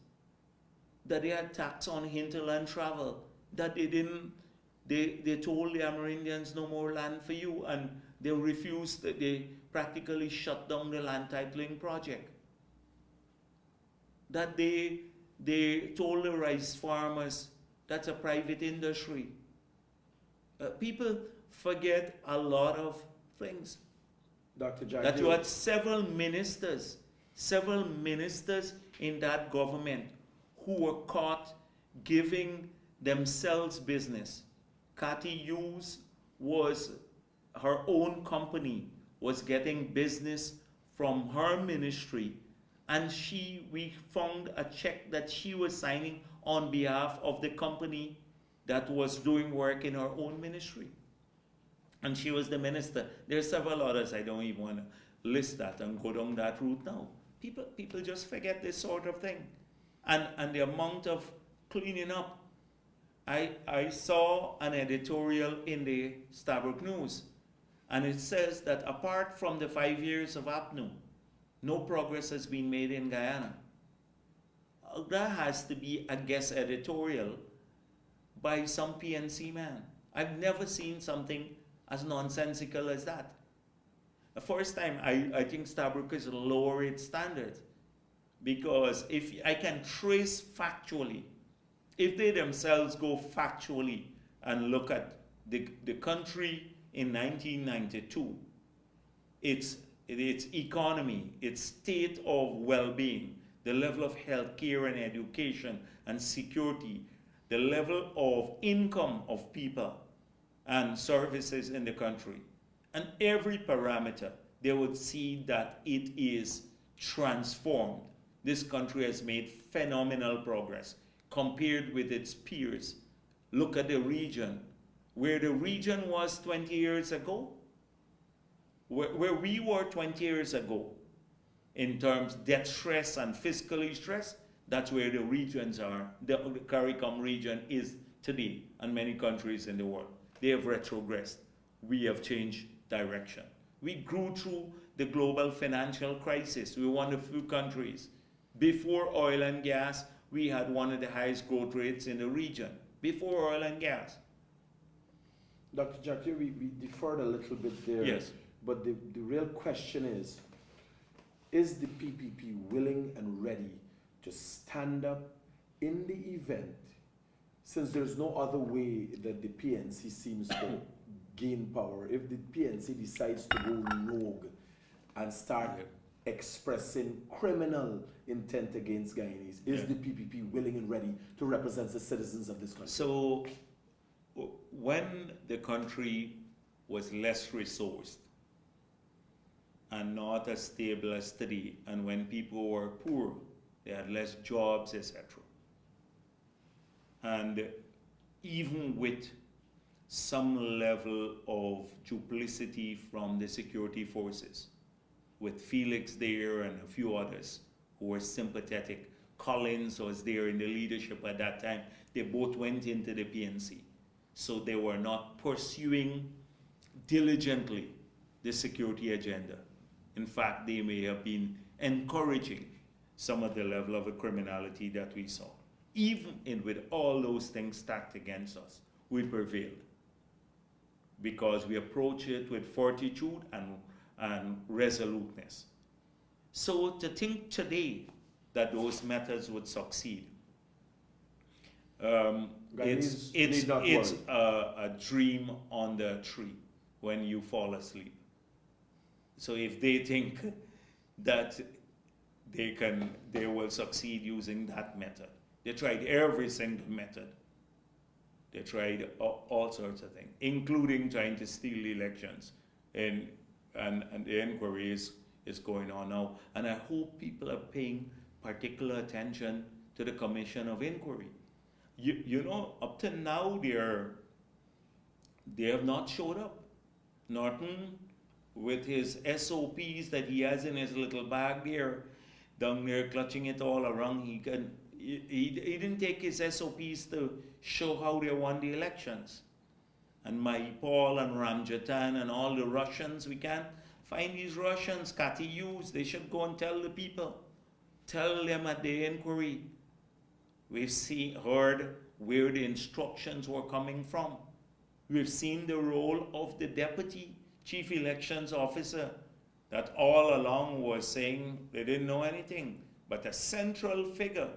That they had tax on hinterland travel. That they told the Amerindians no more land for you, and they refused, they practically shut down the land titling project. That they told the rice farmers that's a private industry. People forget a lot of things. Dr. Jagdeo. That you had several ministers in that government who were caught giving themselves business. Cathy Hughes her own company was getting business from her ministry, and we found a check that she was signing on behalf of the company that was doing work in her own ministry. And she was the minister. There are several others. I don't even want to list that and go down that route now. People just forget this sort of thing. And the amount of cleaning up. I saw an editorial in the Starbuck News, and it says that apart from the 5 years of APNU, no progress has been made in Guyana. That has to be a guest editorial by some PNC man. I've never seen something as nonsensical as that. The first time, I think Starbuck is lower its standards, because if I can trace factually If they themselves go factually and look at the country in 1992, its economy, its state of well-being, the level of health care and education and security, the level of income of people and services in the country, and every parameter, they would see that it is transformed. This country has made phenomenal progress compared with its peers. Look at the region, where the region was 20 years ago, where we were 20 years ago in terms of debt stress and fiscally stress. That's where the regions are. The CARICOM region is today, and many countries in the world. They have retrogressed. We have changed direction. We grew through the global financial crisis. We were one of the few countries. Before oil and gas, we had one of the highest growth rates in the region. Before oil and gas. Dr. Jagdeo, we deferred a little bit there. Yes. But the real question is the PPP willing and ready to stand up in the event, since there's no other way that the PNC seems to gain power, if the PNC decides to go rogue and start expressing criminal intent against Guyanese, is the PPP willing and ready to represent the citizens of this country? So when the country was less resourced and not as stable as today, and when people were poor, they had less jobs, etc. And even with some level of duplicity from the security forces, with Felix there and a few others who were sympathetic. Collins was there in the leadership at that time. They both went into the PNC. So they were not pursuing diligently the security agenda. In fact, they may have been encouraging some of the level of criminality that we saw. Even with all those things stacked against us, we prevailed because we approach it with fortitude and resoluteness. So to think today that those methods would succeed, it's a dream on the tree when you fall asleep. So if they think that they will succeed using that method, they tried every single method. They tried all sorts of things, including trying to steal elections. And the inquiry is going on now. And I hope people are paying particular attention to the Commission of Inquiry. You know, up to now, they have not showed up. Norton, with his SOPs that he has in his little bag there, down there clutching it all around, he didn't take his SOPs to show how they won the elections. And Paul and Ramjatan and all the Russians, we can't find these Russians, Katyus. They should go and tell the people. Tell them at the inquiry. We've heard where the instructions were coming from. We've seen the role of the deputy chief elections officer that all along was saying they didn't know anything, but a central figure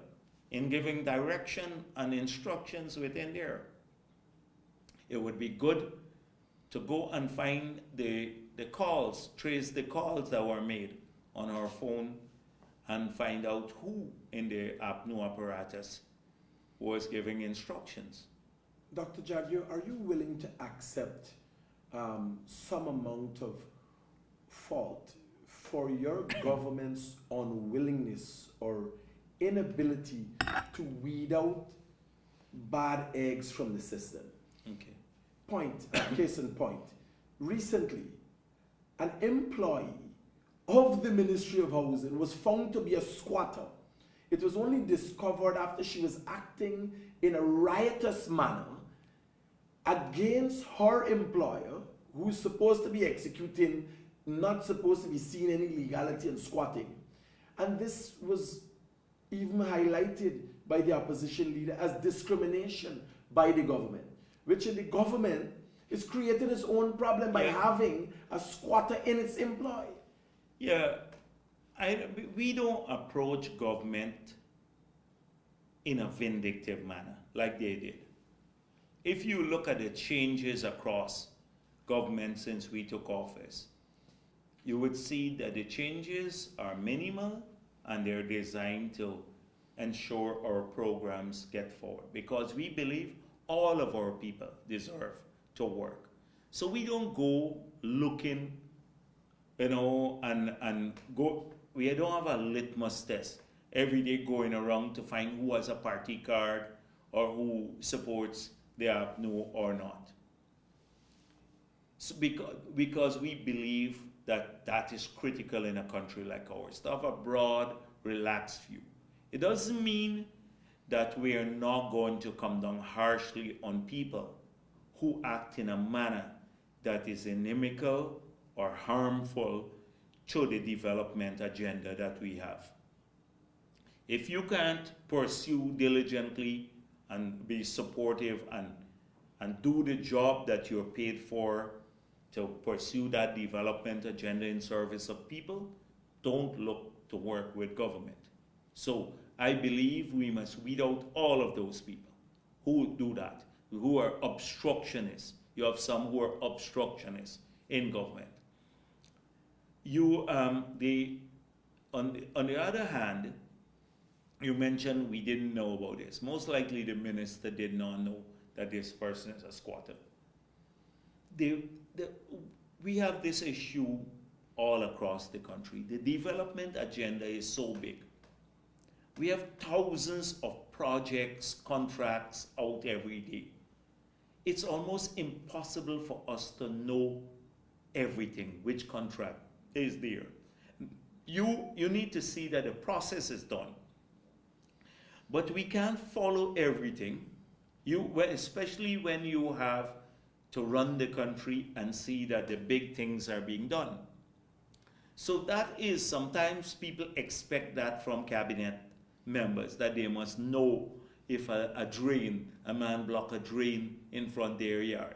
in giving direction and instructions within there. It would be good to go and find the calls, trace the calls that were made on our phone and find out who in the APNU apparatus was giving instructions. Dr. Jagdeo, are you willing to accept some amount of fault for your government's unwillingness or inability to weed out bad eggs from the system? Okay. Case in point. Recently, an employee of the Ministry of Housing was found to be a squatter. It was only discovered after she was acting in a riotous manner against her employer, who's supposed to be executing, not supposed to be seen any illegality in squatting. And this was even highlighted by the opposition leader as discrimination by the government, which in the government is creating its own problem by having a squatter in its employ. Yeah, we don't approach government in a vindictive manner, like they did. If you look at the changes across government since we took office, you would see that the changes are minimal and they're designed to ensure our programs get forward, because we believe all of our people deserve to work. So we don't go looking, and go, we don't have a litmus test every day going around to find who has a party card or who supports the APNO or not. So because we believe that that is critical in a country like ours, to have a broad, relaxed view. It doesn't mean that we are not going to come down harshly on people who act in a manner that is inimical or harmful to the development agenda that we have. If you can't pursue diligently and be supportive and do the job that you're paid for to pursue that development agenda in service of people, don't look to work with government. So I believe we must weed out all of those people who do that, who are obstructionists. You have some who are obstructionists in government. On the other hand, you mentioned we didn't know about this. Most likely the minister did not know that this person is a squatter. We have this issue all across the country. The development agenda is so big. We have thousands of projects, contracts out every day. It's almost impossible for us to know everything, which contract is there. You need to see that the process is done. But we can't follow everything, especially when you have to run the country and see that the big things are being done. So that is, sometimes people expect that from cabinet members, that they must know if a man block a drain in front of their yard,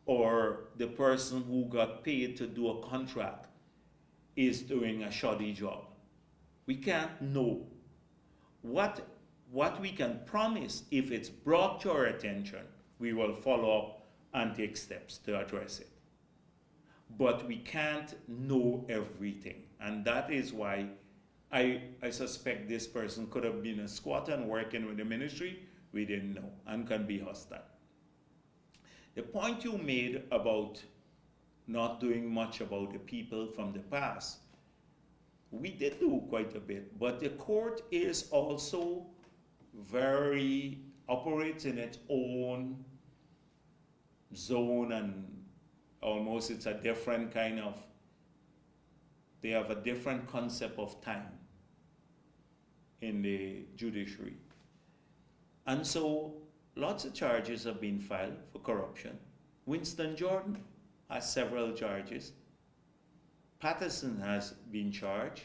or the person who got paid to do a contract is doing a shoddy job. We can't know. What we can promise, if it's brought to our attention, we will follow up and take steps to address it. But we can't know everything. And that is why I suspect this person could have been a squatter and working with the ministry. We didn't know, and can be hostile. The point you made about not doing much about the people from the past, we did do quite a bit, but the court is also operates in its own zone, and almost it's a different kind of, they have a different concept of time in the judiciary. And so lots of charges have been filed for corruption. Winston Jordan has several charges. Patterson has been charged.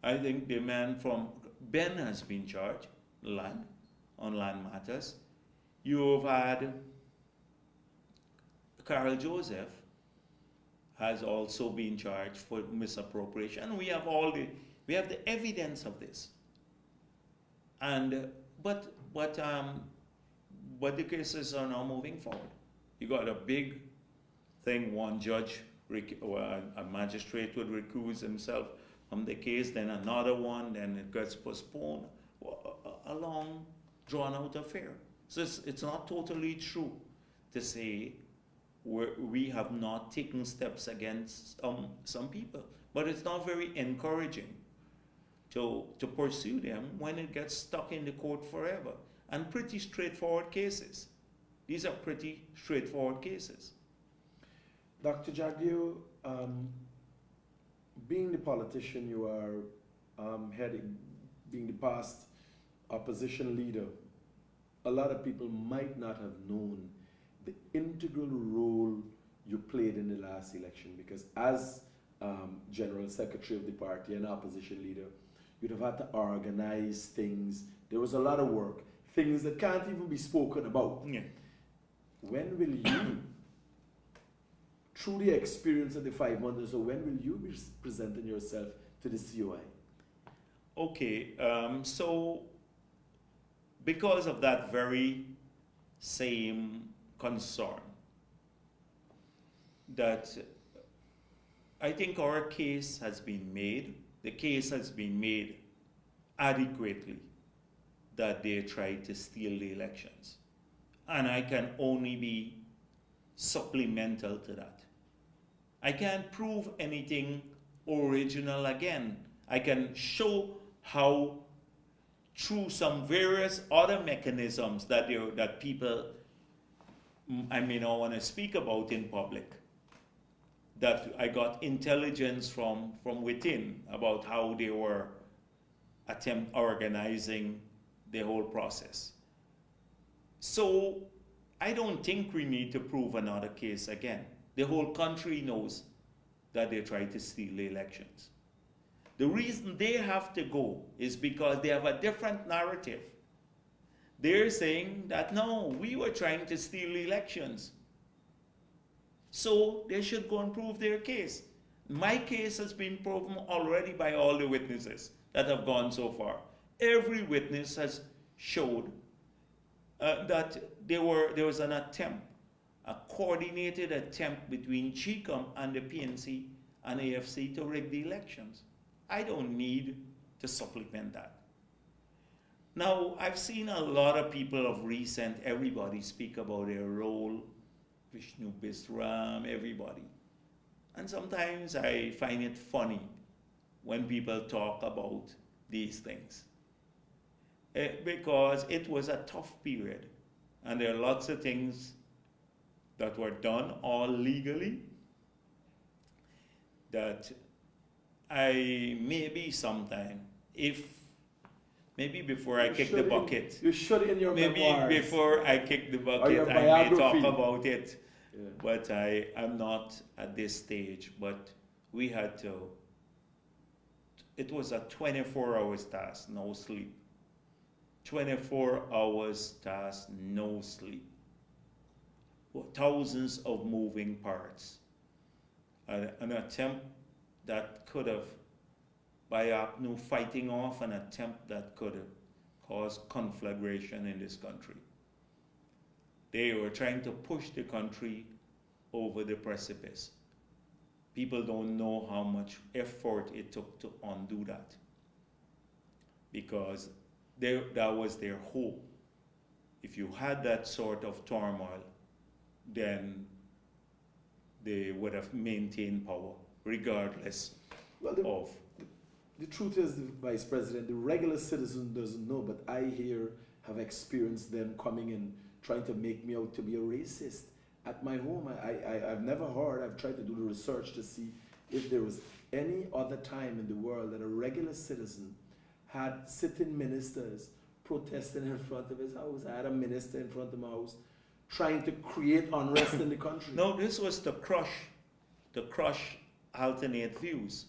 I think the man from Ben has been charged on land matters. You've had Carl Joseph has also been charged for misappropriation. We have the evidence of this. And but the cases are now moving forward. You got a big thing, one judge, a magistrate would recuse himself from the case, then another one, then it gets postponed. A long, drawn-out affair. So it's not totally true to say we have not taken steps against some people, but it's not very encouraging to pursue them when it gets stuck in the court forever. And pretty straightforward cases. These are pretty straightforward cases. Dr. Jagdeo, being the politician you are, being the past opposition leader, a lot of people might not have known the integral role you played in the last election, because as General Secretary of the party and opposition leader, you'd have had to organize things. There was a lot of work, things that can't even be spoken about. Yeah. When will you, through the experience of the 5 months, so when will you be presenting yourself to the COI? Okay, so because of that very same concern, that I think our case has been made, the case has been made adequately that they tried to steal the elections. And I can only be supplemental to that. I can't prove anything original again. I can show how through some various other mechanisms that people I may not want to speak about in public, that I got intelligence from within about how they were organizing the whole process. So I don't think we need to prove another case again. The whole country knows that they tried to steal the elections. The reason they have to go is because they have a different narrative. They're saying that no, we were trying to steal the elections. So they should go and prove their case. My case has been proven already by all the witnesses that have gone so far. Every witness has showed that there was an attempt, a coordinated attempt between GCOM and the PNC and AFC to rig the elections. I don't need to supplement that. Now, I've seen a lot of people of recent, everybody speak about their role, Vishnu Bisram, everybody. And sometimes I find it funny when people talk about these things. Because it was a tough period. And there are lots of things that were done all legally that I maybe sometime, maybe before I kick the bucket. You should in your memoirs. Maybe before I kick the bucket, I may talk about it. Yeah. But I'm not at this stage. But we had to, it was a 24 hours task, no sleep. 24 hours task, no sleep. Thousands of moving parts. An attempt that could have, by fighting off an attempt that could have caused conflagration in this country. They were trying to push the country over the precipice. People don't know how much effort it took to undo that, because that was their hope. If you had that sort of turmoil, then they would have maintained power, regardless of. The truth is, Vice President, the regular citizen doesn't know, but I have experienced them coming and trying to make me out to be a racist. At my home, I've never heard, I've tried to do the research to see if there was any other time in the world that a regular citizen had sitting ministers protesting in front of his house. I had a minister in front of my house trying to create unrest in the country. No, this was to crush alternate views.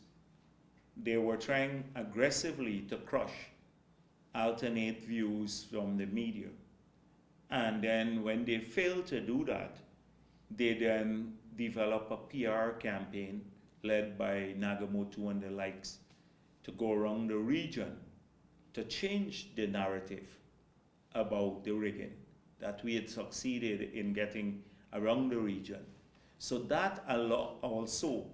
They were trying aggressively to crush alternate views from the media. And then when they failed to do that, they then developed a PR campaign led by Nagamoto and the likes to go around the region to change the narrative about the rigging, that we had succeeded in getting around the region. So that also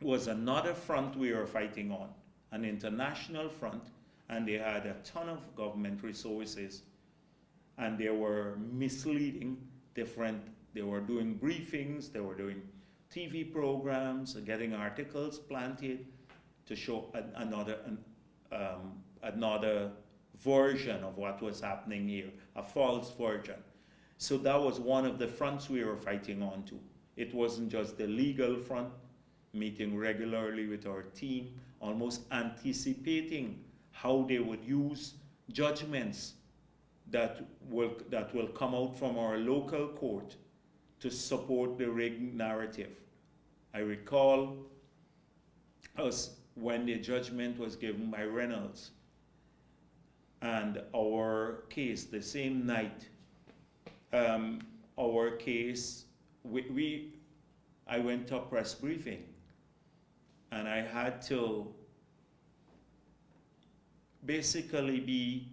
was another front we were fighting on, an international front, and they had a ton of government resources, and they were misleading they were doing briefings, they were doing TV programs, getting articles planted to show another version of what was happening here, a false version. So that was one of the fronts we were fighting on to. It wasn't just the legal front, meeting regularly with our team, almost anticipating how they would use judgments that will come out from our local court to support the rigged narrative. I recall us when the judgment was given by Reynolds, and our case, the same night, our case, I went to a press briefing, and I had to basically be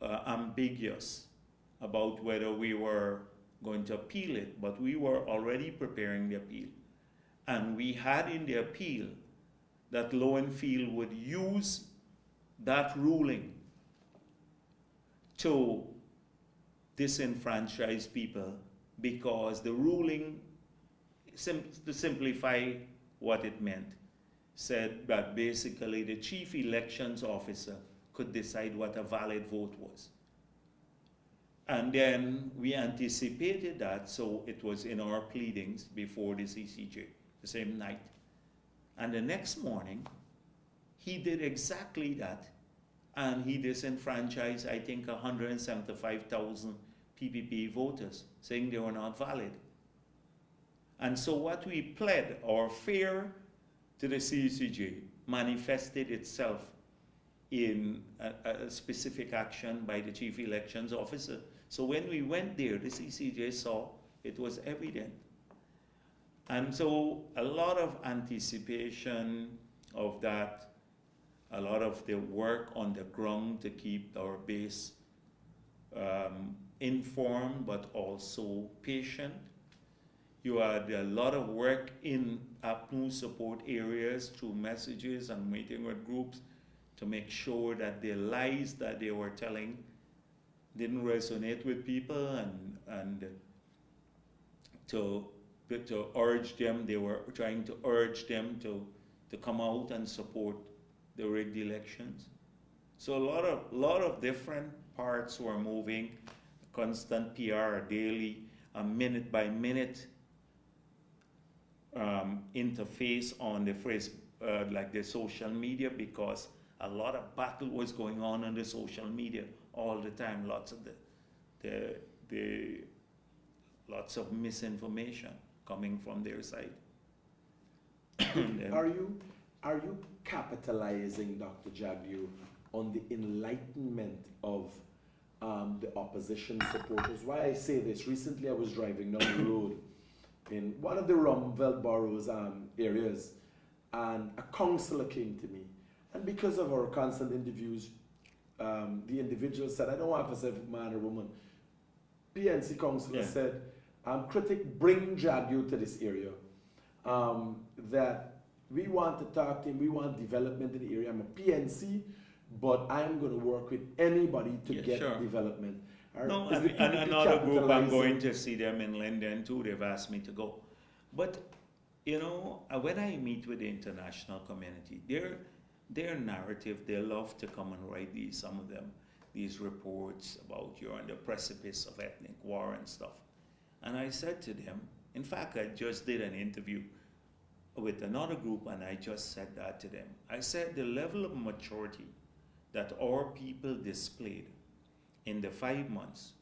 ambiguous about whether we were going to appeal it, but we were already preparing the appeal. And we had in the appeal that Lowenfield would use that ruling to disenfranchise people, because the ruling, to simplify what it meant, said that basically the chief elections officer could decide what a valid vote was. And then we anticipated that, so it was in our pleadings before the CCJ, the same night. And the next morning, he did exactly that, and he disenfranchised, I think, 175,000 PPP voters, saying they were not valid. And so what we pled, our fear to the CCJ, manifested itself in a specific action by the chief elections officer. So when we went there, the CCJ saw it was evident. And so a lot of anticipation of that, a lot of the work on the ground to keep our base informed but also patient. You had a lot of work in APNU support areas through messages and meeting with groups to make sure that the lies that they were telling didn't resonate with people, and to urge them, they were trying to urge them to come out and support the rigged elections. So a lot of different parts were moving, constant PR daily, a minute by minute interface on the phrase like the social media, because a lot of battle was going on the social media all the time. Lots of lots of misinformation coming from their side. Are you capitalizing, Dr. Jagdeo, on the enlightenment of the opposition supporters? Why I say this, recently I was driving down the road in one of the Rumveld boroughs areas, and a councillor came to me. And because of our constant interviews, the individual said, I don't want to say man or woman. PNC councillor said, Critic, bring Jagdeo to this area. That we want to talk to him, we want development in the area. I'm a PNC, but I'm going to work with anybody to get development. No, and another group, I'm going to see them in London too. They've asked me to go. But, you know, when I meet with the international community, their narrative, they love to come and write some of them, these reports about you're on the precipice of ethnic war and stuff. And I said to them, in fact, I just did an interview with another group, and I just said that to them. I said the level of maturity that our people displayed in the 5 months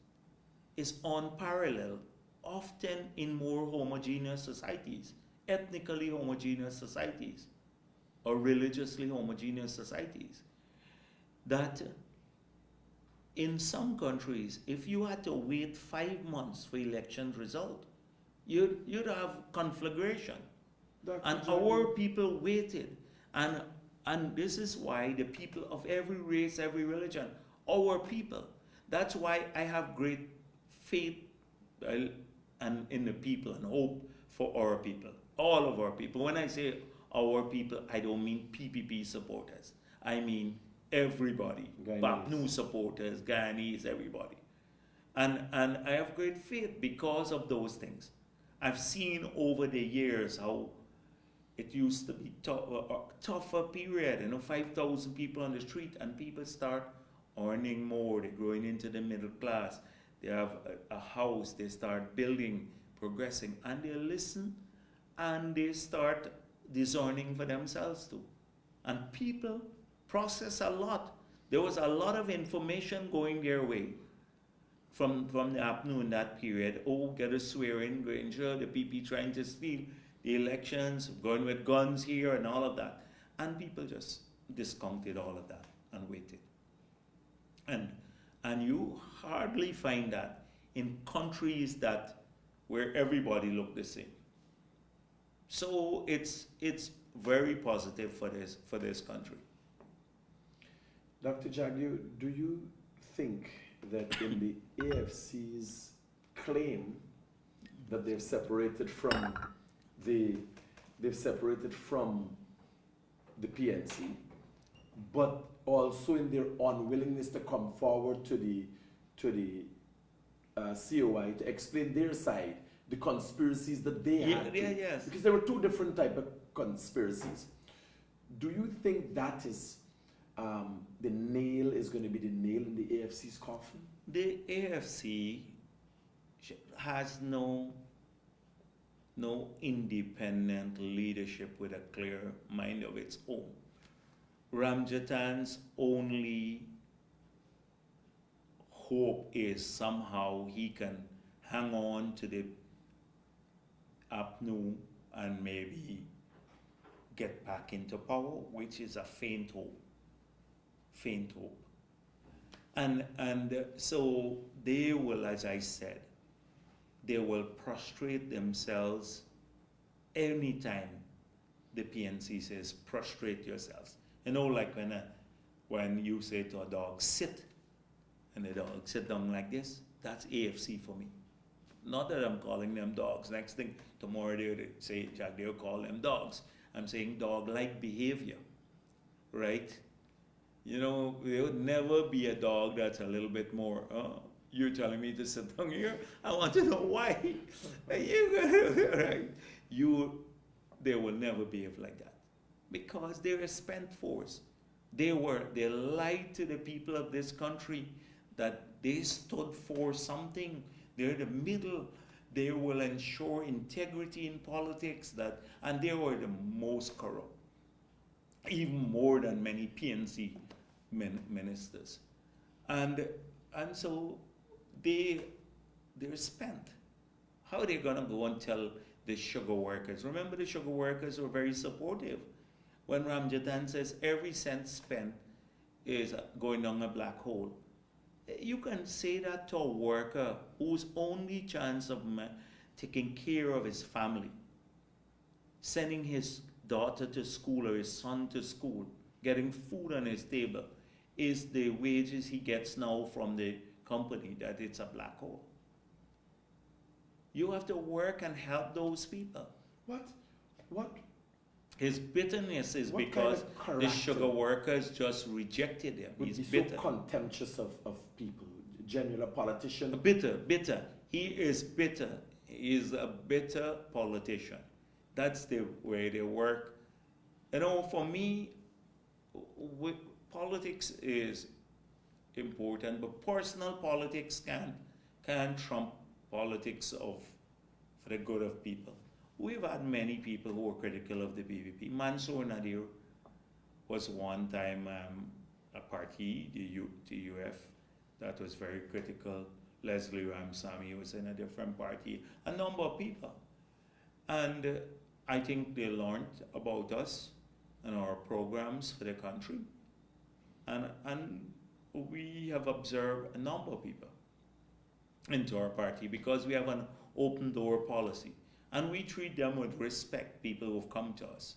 is unparalleled, often in more homogeneous societies, ethnically homogeneous societies, or religiously homogeneous societies. That in some countries, if you had to wait 5 months for election result, you'd have conflagration. And our people waited. And this is why the people of every race, every religion, our people, that's why I have great faith and in the people and hope for our people, all of our people. When I say our people, I don't mean PPP supporters. I mean everybody, PAPNU supporters, Guyanese, everybody. And I have great faith because of those things. I've seen over the years how it used to be a tougher period, 5,000 people on the street, and people start earning more, they're growing into the middle class, they have a house, they start building, progressing, and they listen, and they start discerning for themselves too. And people process a lot. There was a lot of information going their way from the APNU in that period. Oh, get a swearing, Granger, the PP trying to steal the elections, going with guns here and all of that. And people just discounted all of that and waited. And you hardly find that in countries where everybody looked the same. So it's very positive for this country. Dr. Jagdeo, do you think that in the AFC's claim that they've separated from the PNC, but also in their unwillingness to come forward to the COI to explain their side, the conspiracies that they had. Yes. Because there were two different type of conspiracies. Do you think that is the nail is going to be the nail in the AFC's coffin? The AFC has no independent leadership with a clear mind of its own. Ramjatan's only hope is somehow he can hang on to the APNU and maybe get back into power, which is a faint hope. And so they will, as I said, they will prostrate themselves anytime the PNC says prostrate yourselves. You know, like when you say to a dog, sit, and the dog sit down like this, that's AFC for me. Not that I'm calling them dogs. Next thing, tomorrow they say, Jagdeo call them dogs. I'm saying dog-like behavior, right? You know, there would never be a dog that's a little bit more, you're telling me to sit down here? I want to know why. Right? They will never behave like that. Because they're a spent force. They lied to the people of this country that they stood for something. They're the middle. They will ensure integrity in politics, and they were the most corrupt, even more than many PNC ministers. And so they're spent. How are they going to go and tell the sugar workers? Remember, the sugar workers were very supportive. When Ramjatan says every cent spent is going down a black hole, you can say that to a worker whose only chance of taking care of his family, sending his daughter to school or his son to school, getting food on his table, is the wages he gets now from the company, that it's a black hole. You have to work and help those people. What? His bitterness is because the sugar workers just rejected him. He's bitter. So contemptuous of people, generally a politician. Bitter. He is bitter. He is a bitter politician. That's the way they work. You know, for me, politics is important, but personal politics can trump politics for the good of people. We've had many people who were critical of the BBP. Mansour Nadir was one time a party, the UF, that was very critical. Leslie Ramsamy was in a different party. A number of people. And I think they learned about us and our programs for the country. And we have observed a number of people into our party because we have an open door policy. And we treat them with respect, people who've come to us.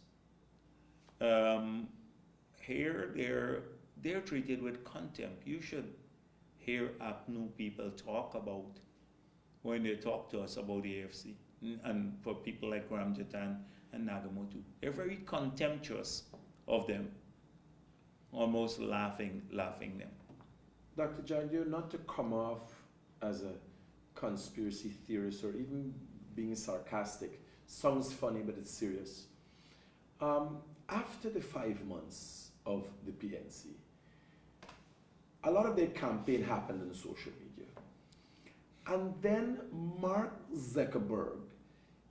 Here, they're treated with contempt. You should hear APNU people talk about, when they talk to us about the AFC, and for people like Ramjatan and Nagamotu. They're very contemptuous of them, almost laughing them. Dr. Jagdeo, not to come off as a conspiracy theorist or even being sarcastic, sounds funny, but it's serious. After the 5 months of the PNC, a lot of their campaign happened on social media. And then Mark Zuckerberg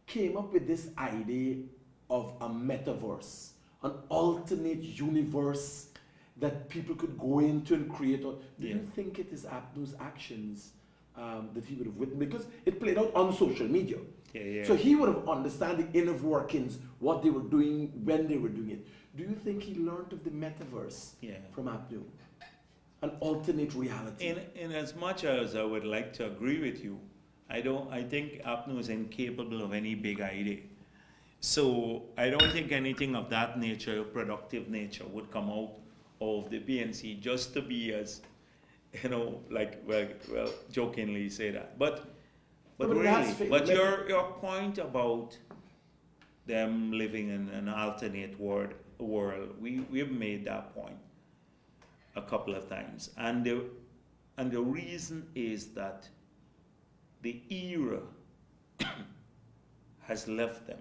came up with this idea of a metaverse, an alternate universe that people could go into and create. Do you think it is APNU's actions that he would have written? Because it played out on social media. So he would have understood the inner workings, what they were doing, when they were doing it. Do you think he learned of the metaverse from APNU? An alternate reality? In as much as I would like to agree with you, I think APNU is incapable of any big idea. So I don't think anything of that nature, productive nature, would come out of the PNC just to be as you know, like, well, jokingly say that. But But really, but your point about them living in an alternate world, we've made that point a couple of times. And the reason is that the era has left them.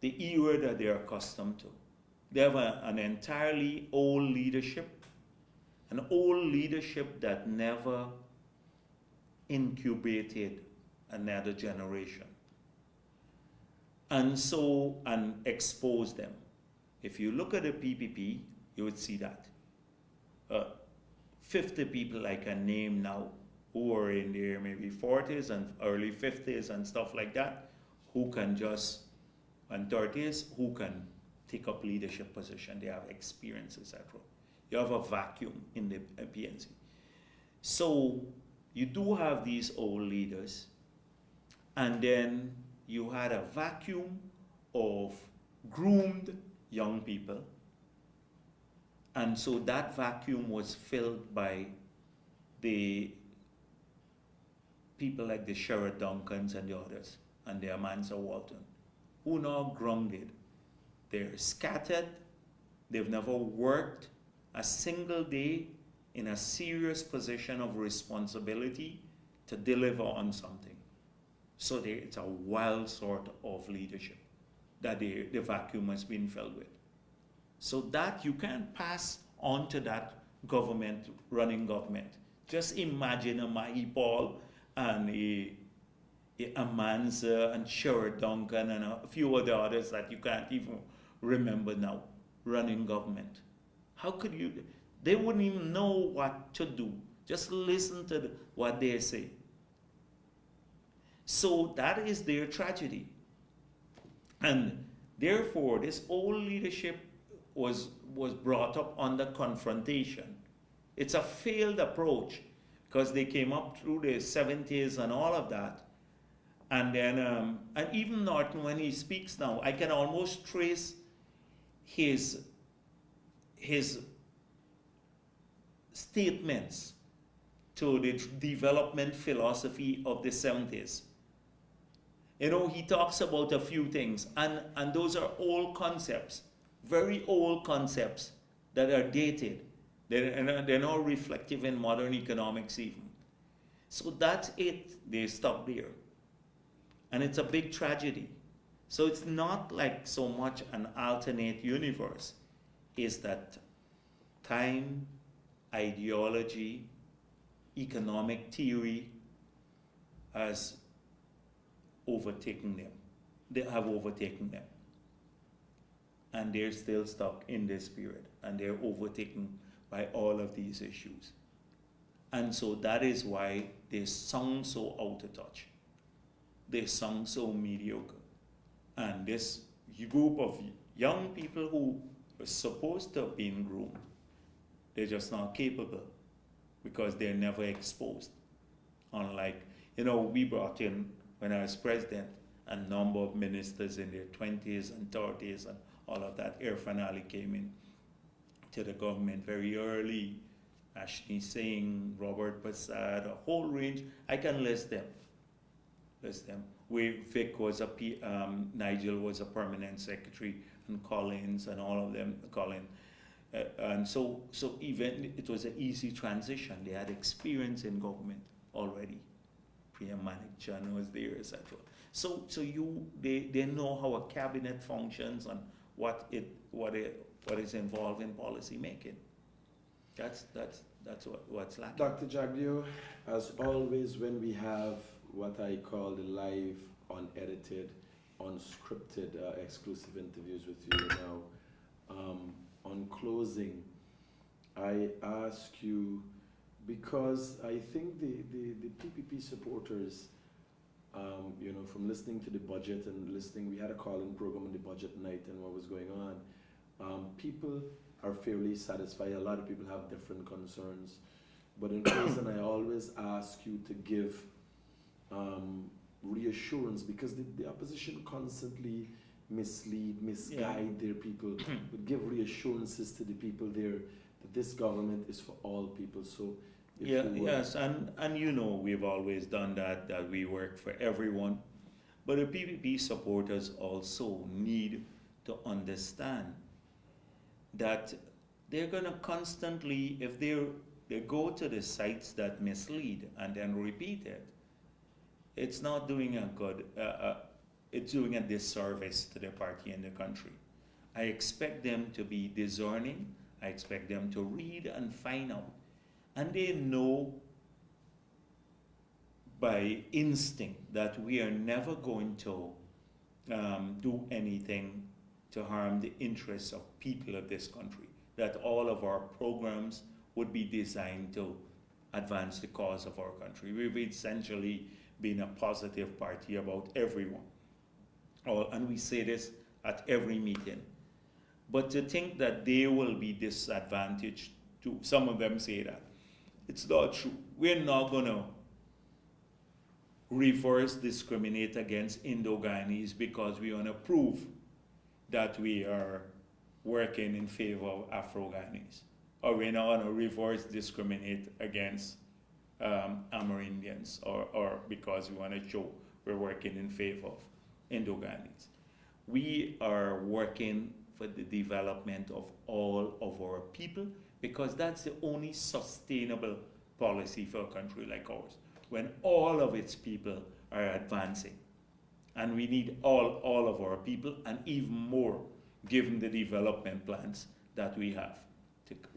The era that they're accustomed to. They have an entirely old leadership, an old leadership that never incubated another generation. And exposed them. If you look at the PPP, you would see that. 50 people I can name now who are in their maybe 40s and early 50s and stuff like that, who can just, and 30s, who can take up leadership position. They have experience, etc. You have a vacuum in the PNC. So you do have these old leaders, and then you had a vacuum of groomed young people, and so that vacuum was filled by the people like the Sherrod Duncans and the others, and the Amansa Walton, who now grounded. They're scattered, they've never worked a single day in a serious position of responsibility to deliver on something. So it's a wild sort of leadership that the vacuum has been filled with. So that you can't pass on to that running government. Just imagine a Mahi Paul and a Amansa and Sherrod Duncan and a few of the others that you can't even remember now running government. How could you? They wouldn't even know what to do. Just listen to what they say. So that is their tragedy. And therefore, this old leadership was brought up under confrontation. It's a failed approach because they came up through the 70s and all of that. And then, and even Norton, when he speaks now, I can almost trace his statements to the development philosophy of the 70s. You know, he talks about a few things, and those are old concepts, very old concepts that are dated. They're not reflective in modern economics even. So that's it. They stop there. And it's a big tragedy. So it's not like so much an alternate universe. It's that time, ideology, economic theory has overtaken them. They have overtaken them. And they're still stuck in this period. And they're overtaken by all of these issues. And so that is why they sound so out of touch. They sound so mediocre. And this group of young people who were supposed to have been groomed, they're just not capable because they're never exposed. Unlike, you know, we brought in, when I was president, a number of ministers in their 20s and 30s and all of that. Irfan Ali came in to the government very early. Ashni Singh, Robert Prasad, a whole range. I can list them. Where Vic was Nigel was a permanent secretary, and Collins and all of them, and so even it was an easy transition. They had experience in government already. Priya Manikchan was there, etc. So they know how a cabinet functions and what is involved in policy making. That's what's lacking. Dr. Jagdeo, as always, when we have what I call the live, unedited, unscripted, exclusive interviews with you now, on closing, I ask you, because I think the PPP supporters, you know, from listening to the budget and we had a call-in program on the budget night and what was going on, people are fairly satisfied. A lot of people have different concerns. But in closing, I always ask you to give reassurance, because the opposition constantly misguide their people, but give reassurances to the people there that this government is for all people. So, if Yeah, you would- yes, and you know we've always done that we work for everyone. But the PPP supporters also need to understand that they're going to constantly, if they go to the sites that mislead and then repeat it, it's not doing a good, it's doing a disservice to the party and the country. I expect them to be discerning. I expect them to read and find out. And they know by instinct that we are never going to do anything to harm the interests of people of this country, that all of our programs would be designed to advance the cause of our country. We've essentially been a positive party about everyone. And we say this at every meeting. But to think that they will be disadvantaged, too, some of them say that. It's not true. We're not going to reverse discriminate against Indo-Guyanese because we want to prove that we are working in favor of Afro-Guyanese. Or we're not going to reverse discriminate against Amerindians or because we want to show we're working in favor of Indo-Guyanese. We are working for the development of all of our people because that's the only sustainable policy for a country like ours, when all of its people are advancing. And we need all of our people, and even more given the development plans that we have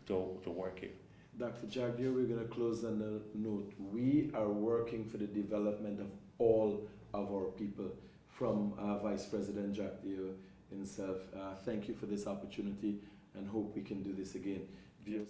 to work here. Dr. Jagdeo, we're going to close on a note. We are working for the development of all of our people, from Vice President Jagdeo himself. Thank you for this opportunity and hope we can do this again. Viewers.